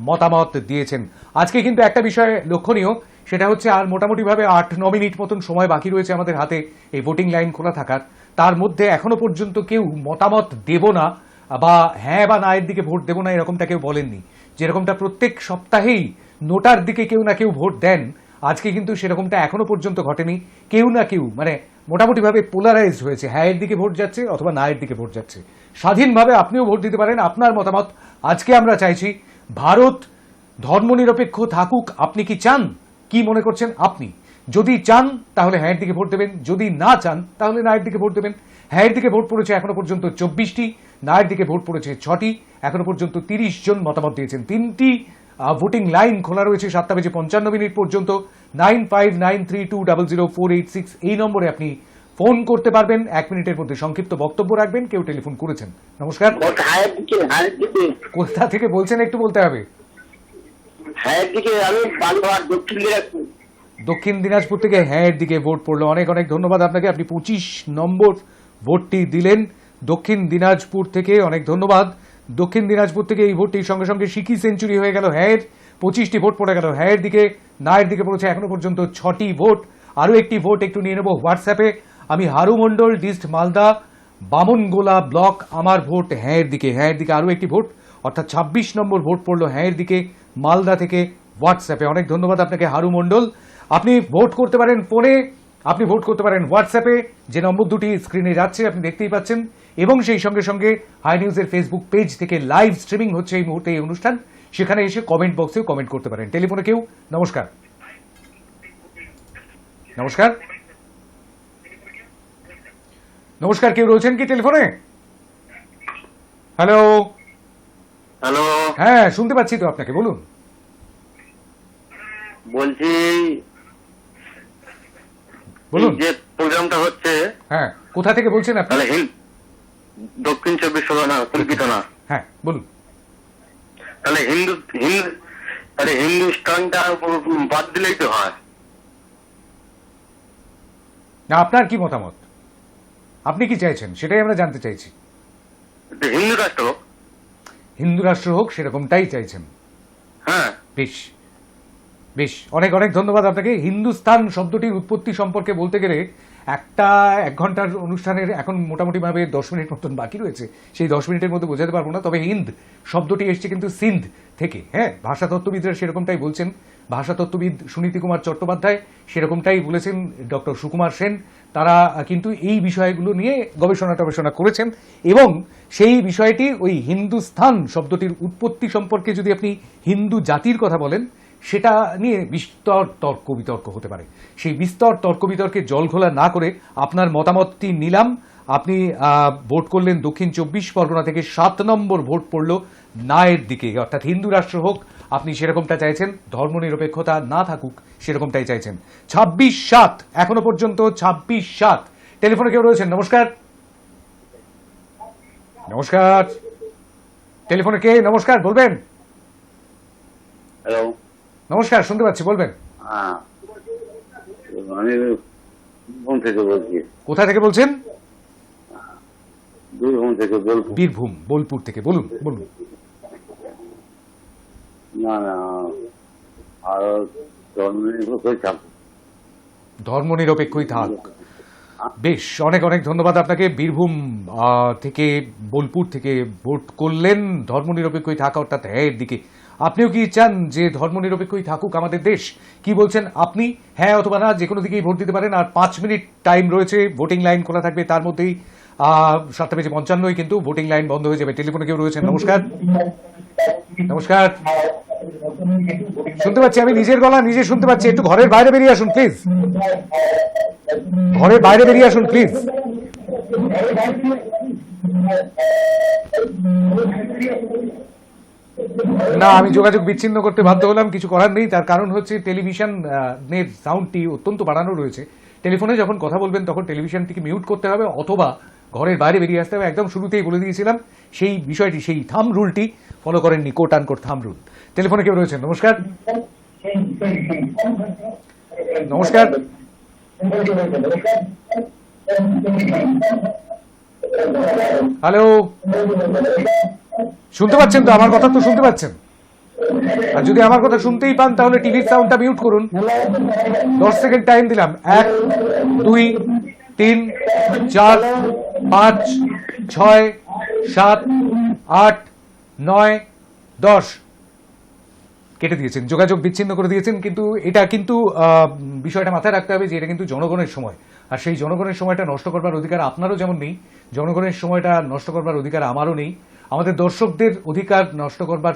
মতামত দিয়েছেন। আজকে কিন্তু একটা বিষয় লক্ষণীয়, সেটা হচ্ছে আর মোটামুটি ভাবে 8-9 মিনিট মতন সময় বাকি রয়েছে আমাদের হাতে এই ভোটিং লাইন খোলা থাকার। তার মধ্যে এখনো পর্যন্ত কেউ মতামত দেব না বা হ্যাঁ বা নায়ের দিকে ভোট দেব না এরকমটা কেউ বলেননি। যেরকমটা প্রত্যেক সপ্তাহেই নোটার দিকে কেউ না কেউ ভোট দেন, আজকে কিন্তু সেরকমটা এখনো পর্যন্ত ঘটেনি। কেউ না কেউ মানে মোটামুটি ভাবে পোলারাইজড হয়েছে, হ্যাঁ এর দিকে ভোট যাচ্ছে অথবা নায়ের দিকে ভোট যাচ্ছে। স্বাধীনভাবে আপনিও ভোট দিতে পারেন, আপনার মতামত আজকে আমরা চাইছি। ভারত ধর্মনিরপেক্ষ থাকুক, আপনি কি চান? কি মনে করছেন আপনি? যদি চান তাহলে হ্যাঁ দিকে ভোট দেবেন, যদি না চান তাহলে নায়ের দিকে ভোট দেবেন। হ্যাঁ দিকে ভোট পড়েছে এখনো পর্যন্ত 24টি, নায়ের দিকে ভোট পড়েছে 6টি। এখনো পর্যন্ত 30 জন মতামত দিয়েছেন। 3টি ভোটিং লাইন খোলা রয়েছে 7:55 পর্যন্ত। 9593200486 এই নম্বরে আপনি ফোন করতে পারবেন। 1 মিনিটের মধ্যে সংক্ষিপ্ত বক্তব্য রাখবেন। কেউ টেলিফোন করেছেন, নমস্কার। কোথা থেকে বলছেন একটু বলতে হবে। দক্ষিণ দিনাজপুর থেকে হ্যাঁ এর দিকে ভোট পড়লো। অনেক অনেক ধন্যবাদ আপনাকে, আপনি 25 নম্বর ভোটটি দিলেন দক্ষিণ দিনাজপুর থেকে। অনেক ধন্যবাদ। দক্ষিণ দিনাজপুর থেকে এই ভোটটির সঙ্গে সঙ্গে সিকি সেঞ্চুরি হয়ে গেল হ্যাঁ। 25টি ভোট পড়ে গেল হ্যাঁ এর দিকে। নায়ের দিকে পড়েছে এখনো পর্যন্ত 6টি ভোট। আরো একটি ভোট একটু নিয়ে নেব হোয়াটসঅ্যাপে। আমি হারু মন্ডল, ডিস্ট মালদা, বামনগোলা ব্লক, আমার ভোট হ্যাঁ এর দিকে। হ্যাঁ এর দিকে আরো একটি ভোট, অর্থাৎ 26 নম্বর ভোট পড়লো হ্যাঁ এর দিকে মালদা থেকে হোয়াটসঅ্যাপে। অনেক ধন্যবাদ আপনাকে হারু মন্ডল। আপনি ভোট করতে পারেন ফোনে আপনি ভোট করতে পারেন হোয়াটসঅ্যাপে, যে নম্বর দুটি স্ক্রিনে যাচ্ছে আপনি দেখতেই পাচ্ছেন, এবং সেই সঙ্গে সঙ্গে হাই নিউজের ফেসবুক পেজ থেকে লাইভ স্ট্রিমিং হচ্ছে এই মুহূর্তে এই অনুষ্ঠান, সেখানে এসে কমেন্ট বক্সেও কমেন্ট করতে পারেন। টেলিফোনে কেউ? নমস্কার। নমস্কার, নমস্কার, কেউ রয়েছেন কি টেলিফোনে? হ্যালো। হ্যালো, হ্যাঁ, শুনতে পাচ্ছি তো আপনাকে, বলুন। বলছি বলুন। যে প্রোগ্রামটা হচ্ছে, হ্যাঁ, কোথা থেকে বলছেন আপনি? তাহলে দক্ষিণ 24 পরগনা, কলকাতা না? হ্যাঁ, বলুন। তাহলে হিন্দুস্তানটা বাদ দিলেই তো হয়। না, আপনার কি মতামত? আপনি কি চাইছেন সেটাই আমরা জানতে চাইছি। হিন্দু রাষ্ট্র, হিন্দু রাষ্ট্র হোক সেরকমটাই চাইছেন? হ্যাঁ। বেশ বেশ, অনেক অনেক ধন্যবাদ আপনাকে। হিন্দুস্তান শব্দটির উৎপত্তি সম্পর্কে বলতে গেলে এক ঘন্টার অনুষ্ঠানের এখন মোটামুটি ভাবে 10 মিনিট মতন বাকি রয়েছে, সেই 10 মিনিটের মধ্যে বোঝাতে পারবো না। তবে হিন্দ শব্দটি এসছে কিন্তু সিন্ধ থেকে। হ্যাঁ, ভাষাতত্ত্ববিদরা সেরকমটাই বলছেন, ভাষাতত্ত্ববিদ সুনীতি কুমার চট্টোপাধ্যায় সেরকমটাই বলেছেন, ডক্টর সুকুমার সেন, তারা কিন্তু এই বিষয়গুলো নিয়ে গবেষণা করেছেন, এবং সেই বিষয়টি ওই হিন্দুস্থান শব্দটির উৎপত্তি সম্পর্কে যদি আপনি হিন্দু জাতির কথা বলেন, সেটা নিয়ে বিস্তর তর্ক বিতর্ক হতে পারে। সেই বিস্তর তর্ক বিতর্কে জলঘোলা না করে আপনার মতামতটি নিলাম। আপনি ভোট করলেন দক্ষিণ 24 পরগনা থেকে, 7 নম্বর ভোট পড়ল নায়ের দিকে, অর্থাৎ হিন্দু রাষ্ট্র হোক আপনি সেরকমটা চাইছেন, ধর্মনিরপেক্ষতা না থাকুক সেরকমটাই চাইছেন। 26-7 এখনো পর্যন্ত, 26-7। টেলিফোনে কেউ রয়েছেন? নমস্কার। নমস্কার, টেলিফোনে কে? নমস্কার, বলবেন। হ্যালো, নমস্কার, শুনতে পাচ্ছি, বলবেন। হ্যাঁ, আমি বীরভূম থেকে বলছি। কোথা থেকে বলছেন? বীরভূম থেকে বলছি। বীরভূম, বোলপুর থেকে, বলুন বলুন। না না, আর ধর্মনিরপেক্ষই থাক। বেশ, অনেক অনেক ধন্যবাদ আপনাকে। বীরভূম থেকে, বোলপুর থেকে ভোট করলেন ধর্মনিরপেক্ষই থাকা, অর্থাৎ হ্যাঁ এর দিকে। আপনিও কি চান যে ধর্মনিরপেক্ষই থাকুক আমাদের দেশ? কি বলছেন আপনি? হ্যাঁ অথবা না, যে কোনো দিকেই ভোট দিতে পারেন। আর 5 মিনিট টাইম রয়েছে, ভোটিং লাইন খোলা থাকবে, তার মধ্যেই 7:55 কিন্তু ভোটিং লাইন বন্ধ হয়ে যাবে। টেলিফোনে কেউ রয়েছেন? নমস্কার। নমস্কার, শুনতে পাচ্ছি, আমি নিজের গলা নিজে শুনতে পাচ্ছি। একটু ঘরের বাইরে বেরিয়ে আসুন প্লিজ, ঘরের বাইরে বেরিয়ে আসুন প্লিজ। না, আমি যোগাযোগ বিচ্ছিন্ন করতে বাধ্য হলাম, কিছু করার নেই। তার কারণ হচ্ছে টেলিভিশনের সাউন্ডটি অত্যন্ত বাড়ানো রয়েছে। টেলিফোনে যখন কথা বলবেন তখন টেলিভিশনটিকে মিউট করতে হবে অথবা ঘরের বাইরে বেরিয়ে আসতে হবে। একদম শুরুতেই বলে দিয়েছিলাম সেই বিষয়টি, সেই থাম রুলটি ফলো করেননি, কোট আনকোট থাম রুল। টেলিফোনে কেউ রয়েছেন? নমস্কার। নমস্কার, হ্যালো, শুনতে পাচ্ছেন তো? আমার কথা তো শুনতে পাচ্ছেন? আর যদি আমার কথা শুনতেই পান তাহলে টিভির সাউন্ডটা মিউট করুন। 10 সেকেন্ড টাইম দিলাম। 1, 2, 3, 4, 5, 6, 7, 8, 9, 10 কেটে দিয়েছেন, যোগাযোগ বিচ্ছিন্ন করে দিয়েছেন। কিন্তু এটা কিন্তু বিষয়টা মাথায় রাখতে হবে যে এটা কিন্তু জনগণের সময়, আর সেই জনগণের সময়টা নষ্ট করবার অধিকার আপনারও যেমন নেই, জনগণের সময়টা নষ্ট করবার অধিকার আমারও নেই, আমাদের দর্শকদের অধিকার নষ্ট করবার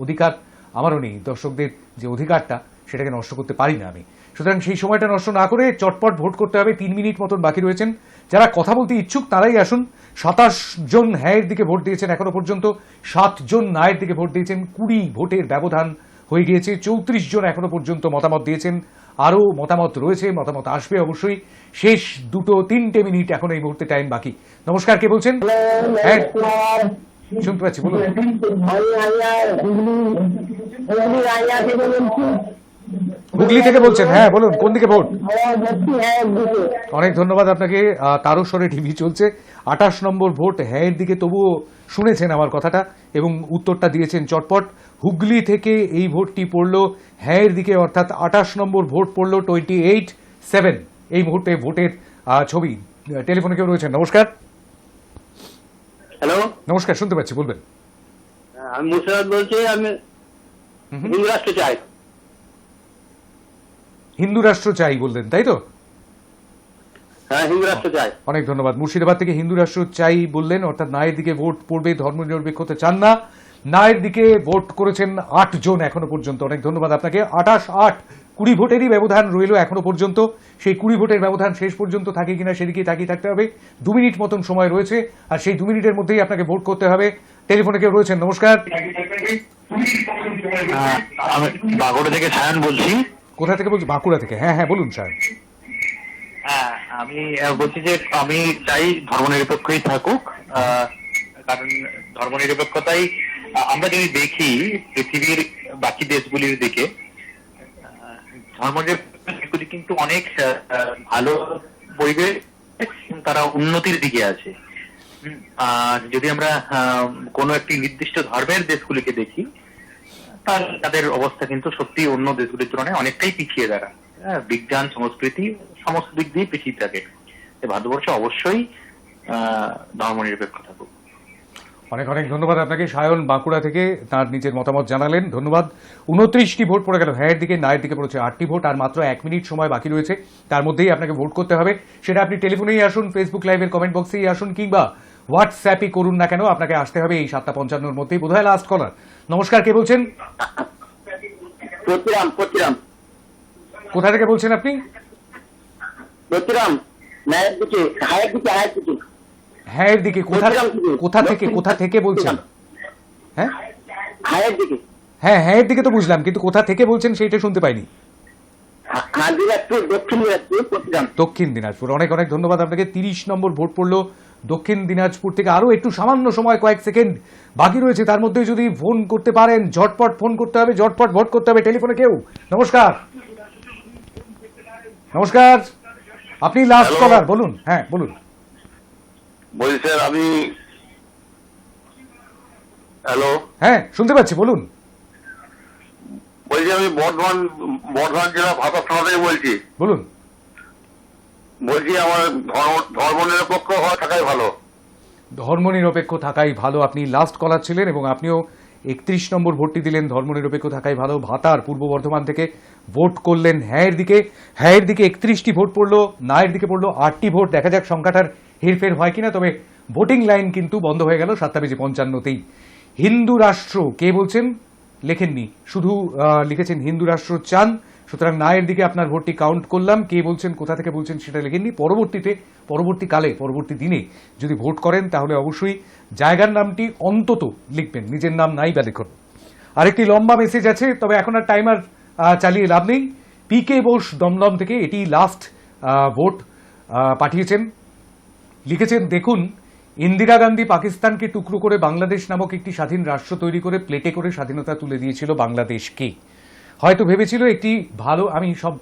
অধিকার আমারও নেই। দর্শকদের যে অধিকারটা সেটাকে নষ্ট করতে পারি না আমি। সুতরাং সেই সময়টা নষ্ট না করে চটপট ভোট করতে হবে। 3 মিনিট মতন বাকি রয়েছেন। যারা কথা বলতে ইচ্ছুক তারাই আসুন। 27 জন হ্যাঁয়ের দিকে ভোট দিয়েছেন এখনো পর্যন্ত, 7 জন নায়ের দিকে ভোট দিয়েছেন। 20 ভোটের ব্যবধান হয়ে গিয়েছে। 34 জন এখনো পর্যন্ত মতামত দিয়েছেন, আরও মতামত রয়েছে, মতামত আসবে অবশ্যই। শেষ 2-3 মিনিট এখন এই মুহূর্তে টাইম বাকি। নমস্কার, কে বলছেন? হ্যাঁ, শুনতে পাচ্ছি, বলুন। হুগলি থেকে বলছেন? হ্যাঁ বলুন, কোন দিকে ভোট? অনেক ধন্যবাদ আপনাকে। তারস্বরে টিভি চলছে। 28 নম্বর ভোট হ্যাঁ এর দিকে, তবুও শুনেছেন আমার কথাটা এবং উত্তরটা দিয়েছেন চটপট। হুগলি থেকে এই ভোটটি পড়লো হ্যাঁ এর দিকে, অর্থাৎ 28 নম্বর ভোট পড়লো 28-7 এই মুহূর্তে ভোটের ছবি। টেলিফোনে কেউ রয়েছেন? নমস্কার। হ্যালো, নমস্কার, শুনতে পাচ্ছি, বলবেন। আমি মুর্শিদাবাদ বলছি। আমি হিন্দু রাষ্ট্র চাই। হিন্দু রাষ্ট্র চাই বললেন, তাই তো? হ্যাঁ, হিন্দু রাষ্ট্র চাই। অনেক ধন্যবাদ। মুর্শিদাবাদ থেকে হিন্দু রাষ্ট্র চাই বললেন, অর্থাৎ নায়ের দিকে ভোট পড়বে, ধর্মনিরপেক্ষতা চান না। নায়ের দিকে ভোট করেছেন 8 জন এখনো পর্যন্ত। অনেক ধন্যবাদ আপনাকে। 28-8 20 ভোটেরই ব্যবধান রইল এখনো পর্যন্ত। সেই 20 ভোটের ব্যবধান শেষ পর্যন্ত থাকে কিনা সেদিকেই তাকিয়ে থাকতে হবে। 2 মিনিট মতন সময় রয়েছে, আর সেই 2 মিনিটের মধ্যেই আপনাকে ভোট করতে হবে। টেলিফোনে কেউ রয়েছেন? নমস্কার। আমি বাঁকুড়া থেকে সায়ন বলছি। কোথা থেকে বলছি? বাঁকুড়া থেকে। হ্যাঁ হ্যাঁ, বলুন স্যার। হ্যাঁ, আমি বলছি যে আমি চাই ধর্মনিরপেক্ষই থাকুক, কারণ ধর্মনিরপেক্ষতাই আমরা যদি দেখি পৃথিবীর বাকি দেশগুলির দিকে, ধর্মনিরপেক্ষগুলি কিন্তু অনেক ভালো পরিবেশ, তারা উন্নতির দিকে আছে। আর যদি আমরা কোনো একটি নির্দিষ্ট ধর্মের দেশগুলিকে দেখি, তাদের অবস্থা কিন্তু সত্যি অন্য দেশগুলির তুলনায় অনেকটাই পিছিয়ে দাঁড়ায়। বিজ্ঞান, সংস্কৃতি সমস্ত দিক দিয়ে পিছিয়ে থাকে। ভারতবর্ষ অবশ্যই ধর্মনিরপেক্ষ থাকুক। অনেক অনেক ধন্যবাদ আপনাকে। সায়ন বাঁকুড়া থেকে তার নিজের মতামত জানালেন। ধন্যবাদ। 29টি ভোট পড়ে গেল। হ্যাঁ দিকে, নায়ের দিকে পড়েছে 8টি ভোট, আর মাত্র 1 মিনিট সময় বাকি রয়েছে। তার মধ্যেই আপনাকে ভোট করতে হবে। সেটা আপনি টেলিফোনেই আসুন, ফেসবুক লাইভের কমেন্ট বক্সেই আসুন, কিংবা হোয়াটসঅ্যাপই করুন না কেন, আপনাকে আসতে হবে এই 7:55-র মধ্যেই। বোধহয় লাস্ট কলার। নমস্কার, কে বলছেন? পতিরাম। কোথা থেকে বলছেন আপনি? পতিরাম, নায়ের দিকে, হায়ের দিকে। হ্যাঁ এর দিকে কোথা থেকে বলছেন? হ্যাঁ হায়ের দিকে। হ্যাঁ হ্যাঁ এর দিকে তো বুঝলাম, কিন্তু কোথা থেকে বলছেন সেইটা শুনতে পাইনি। দিনাজপুর, দক্ষিণ দিনাজপুর, পতিরাম। দক্ষিণ দিনাজপুর। অনেক অনেক ধন্যবাদ আপনাকে। 30 নম্বর ভোট পড়লো দক্ষিণ দিনাজপুর থেকে। আরো একটু সামান্য সময়, কয়েক সেকেন্ড বাকি রয়েছে। তার মধ্যে যদি ফোন করতে পারেন, ঝটপট ফোন করতে হবে, ঝটপট ভোট করতে হবে। টেলিফোনে কেউ? নমস্কার। নমস্কার, আপনি লাস্ট কলার, বলুন। হ্যাঁ বলুন। বলছি স্যার, আমি হ্যালো, হ্যাঁ শুনতে পাচ্ছি, বলুন। বলছি আমি বর্ধমান জেলা ভাতা থানা থেকে বলছি। বলুন। বলছি আমার ধর্মনিরপেক্ষ হওয়া থাকাই ভালো। ধর্মনিরপেক্ষ থাকাই ভালো। আপনি লাস্ট কলার ছিলেন এবং আপনিও 31 নম্বর ভোটটি দিলেন ধর্মনিরপেক্ষ থাকাই ভালো। ভাতার পূর্ব বর্ধমান থেকে ভোট করলেন হ্যাঁয়ের দিকে। হ্যাঁয়ের দিকে 31টি ভোট পড়লো, নায়ের দিকে পড়লো 8টি ভোট। দেখা যাক সংখ্যাটার হেরফের হয় কিনা। তবে ভোটিং লাইন কিন্তু বন্ধ হয়ে গেল 7:55-তেই। হিন্দু রাষ্ট্র কে বলছেন? লেখেননি, শুধু লিখেছেন হিন্দু রাষ্ট্র চান। সুতরাং নায়ের দিকে আপনার ভোটটি কাউন্ট করলাম। কে বলছেন, কোথা থেকে বলছেন সেটা লেখেননি। পরবর্তী দিনে যদি ভোট করেন তাহলে অবশ্যই জায়গার নামটি অন্তত লিখবেন, নিজের নাম নাই বা লিখুন। আরেকটি লম্বা মেসেজ আছে, তবে এখন আর টাইমার চালিয়ে লাভ নেই। পিকে বোস দমদম থেকে এটি লাস্ট ভোট পাঠিয়েছেন। লিখেছেন, দেখুন ইন্দিরা গান্ধী পাকিস্তানকে টুকরো করে বাংলাদেশ নামক একটি স্বাধীন রাষ্ট্র তৈরি করে প্লেটে করে স্বাধীনতা তুলে দিয়েছিল বাংলাদেশকে। হয়তো ভেবেছিল একটি ভালো, আমি সব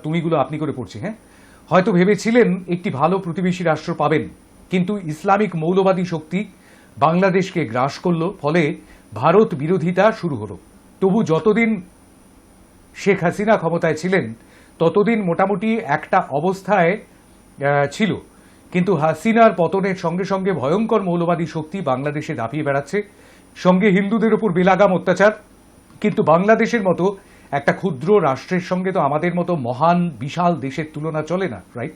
তুমিগুলো আপনি করে পড়ছি, হ্যাঁ, হয়তো ভেবেছিলেন একটি ভালো প্রতিবেশী রাষ্ট্র পাবেন, কিন্তু ইসলামিক মৌলবাদী শক্তি বাংলাদেশকে গ্রাস করল, ফলে ভারত বিরোধিতা শুরু হলো। তবু যতদিন শেখ হাসিনা ক্ষমতায় ছিলেন ততদিন মোটামুটি একটা অবস্থায় ছিল, কিন্তু হাসিনার পতনের সঙ্গে সঙ্গে ভয়ঙ্কর মৌলবাদী শক্তি বাংলাদেশে দাপিয়ে বেড়াচ্ছে, সঙ্গে হিন্দুদের উপর বেলাগাম অত্যাচার। কিন্তু বাংলাদেশের মতো একটা ক্ষুদ্র রাষ্ট্রের সঙ্গে তো আমাদের মতো মহান বিশাল দেশের তুলনা চলে না, রাইট?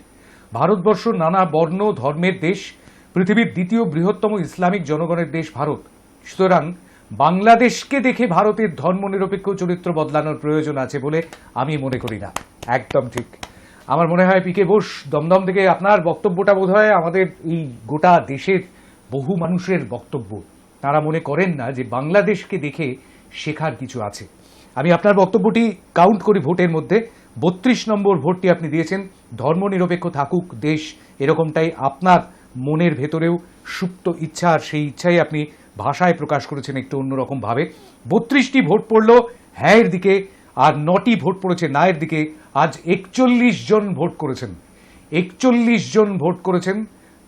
ভারতবর্ষ নানা বর্ণ ধর্মের দেশ, পৃথিবীর দ্বিতীয় বৃহত্তম ইসলামিক জনগণের দেশ ভারত। সুতরাং বাংলাদেশকে দেখে ভারতের ধর্মনিরপেক্ষ চরিত্র বদলানোর প্রয়োজন আছে বলে আমি মনে করি না। একদম ঠিক। আমার মনে হয় পিকে বোস দমদম থেকে আপনার বক্তব্যটা বোধ হয় আমাদের এই গোটা দেশের বহু মানুষের বক্তব্য। তারা মনে করেন না যে বাংলাদেশকে দেখে শেখার কিছু আছে। আমি আপনার বক্তব্যটি কাউন্ট করি ভোটের মধ্যে। 32 নম্বর ভোটটি আপনি দিয়েছেন ধর্মনিরপেক্ষ থাকুক দেশ, এরকমটাই আপনার মনের ভেতরেও সুপ্ত ইচ্ছা, আর সেই ইচ্ছাই আপনি ভাষায় প্রকাশ করেছেন একটু অন্যরকম ভাবে। 32টি ভোট পড়ল হ্যাঁয়ের দিকে আর 9টি ভোট পড়েছে নায়ের দিকে। আজ 41 জন ভোট করেছেন, 41 জন ভোট করেছেন।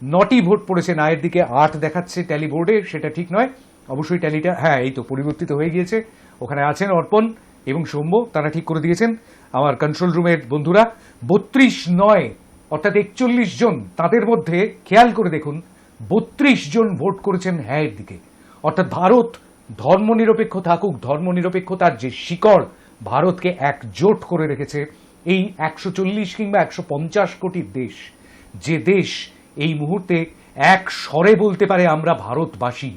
9টি ভোট পড়েছে নায়ের দিকে, 8 দেখাচ্ছে ট্যালি বোর্ডে, সেটা ঠিক নয়। অবশ্যই ট্যালিটা, হ্যাঁ এই তো পরিবর্তিত হয়ে গিয়েছে। ওখানে আছেন অর্পণ এবং সৌম্য, তারা ঠিক করে দিয়েছেন আমার কন্ট্রোল রুমের বন্ধুরা। 32 নয়, অর্থাৎ 41 জন। তাদের মধ্যে খেয়াল করে দেখুন 32 জন ভোট করেছেন হ্যাঁয়ের দিকে। অর্থাৎ ভারত ধর্মনিরপেক্ষ থাকুক, ধর্মনিরপেক্ষতার যে শিকড় ভারতকে একজোট করে রেখেছে এই 140 কিংবা 150 কোটির দেশ, যে দেশ এই মুহূর্তে এক স্বরে বলতে পারে আমরা ভারতবাসী,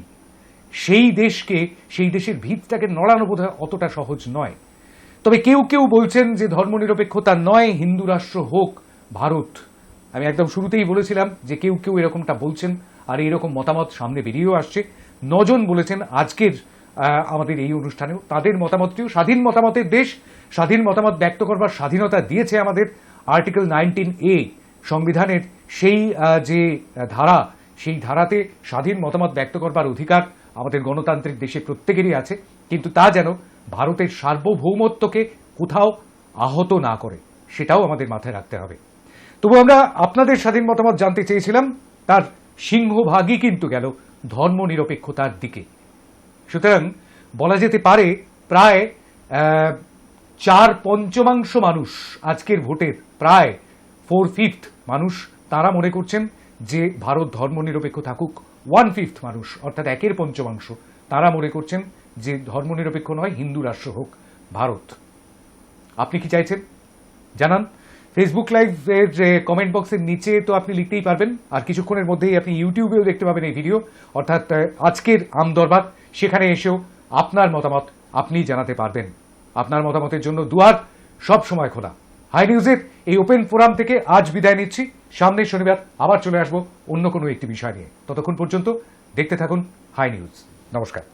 সেই দেশকে, সেই দেশের ভিতটাকে নড়ানো বোধহয় অতটা সহজ নয়। তবে কেউ কেউ বলছেন যে ধর্মনিরপেক্ষতা নয়, হিন্দু রাষ্ট্র হোক ভারত। আমি একদম শুরুতেই বলেছিলাম যে কেউ কেউ এরকমটা বলছেন, আর এইরকম মতামত সামনে বেরিয়েও আসছে। 9 জন বলেছেন আজকের আমাদের এই অনুষ্ঠানেও। তাদের মতামতটিও স্বাধীন মতামতের দেশ, স্বাধীন মতামত ব্যক্ত করবার স্বাধীনতা দিয়েছে আমাদের আর্টিকেল 19A সংবিধানের সেই যে ধারা, সেই ধারাতে স্বাধীন মতামত ব্যক্ত করবার অধিকার আমাদের গণতান্ত্রিক দেশে প্রত্যেকেরই আছে। কিন্তু তা যেন ভারতের সার্বভৌমত্বকে কোথাও আহত না করে, সেটাও আমাদের মাথায় রাখতে হবে। তবু আমরা আপনাদের স্বাধীন মতামত জানতে চেয়েছিলাম, তার সিংহভাগই কিন্তু গেল ধর্মনিরপেক্ষতার দিকে। সুতরাং বলা যেতে পারে প্রায় 4/5 মানুষ, আজকের ভোটের প্রায় 4/5 মানুষ, তারা মনে করছেন যে ভারত ধর্মনিরপেক্ষ থাকুক। 1/5 মানুষ, অর্থাৎ 1/5 তারা মনে করছেন যে ধর্মনিরপেক্ষ নয়, হিন্দু রাষ্ট্র হোক ভারত। আপনি কি চাইছেন জানান। ফেসবুক লাইভের কমেন্ট বক্সের নিচে তো আপনি লিখতেই পারবেন, আর কিছুক্ষণের মধ্যেই আপনি ইউটিউবেও দেখতে পাবেন এই ভিডিও, অর্থাৎ আজকের আমদরবার। সেখানে এসেও আপনার মতামত আপনি জানাতে পারবেন। আপনার মতামতের জন্য দুয়ার সব সময় খোলা। হাই নিউজের এই ওপেন ফোরাম থেকে আজ বিদায় নিচ্ছি। সামনের শনিবার আবার চলে আসবো অন্য কোনো একটি বিষয় নিয়ে। ততক্ষণ পর্যন্ত দেখতে থাকুন হাই নিউজ। নমস্কার।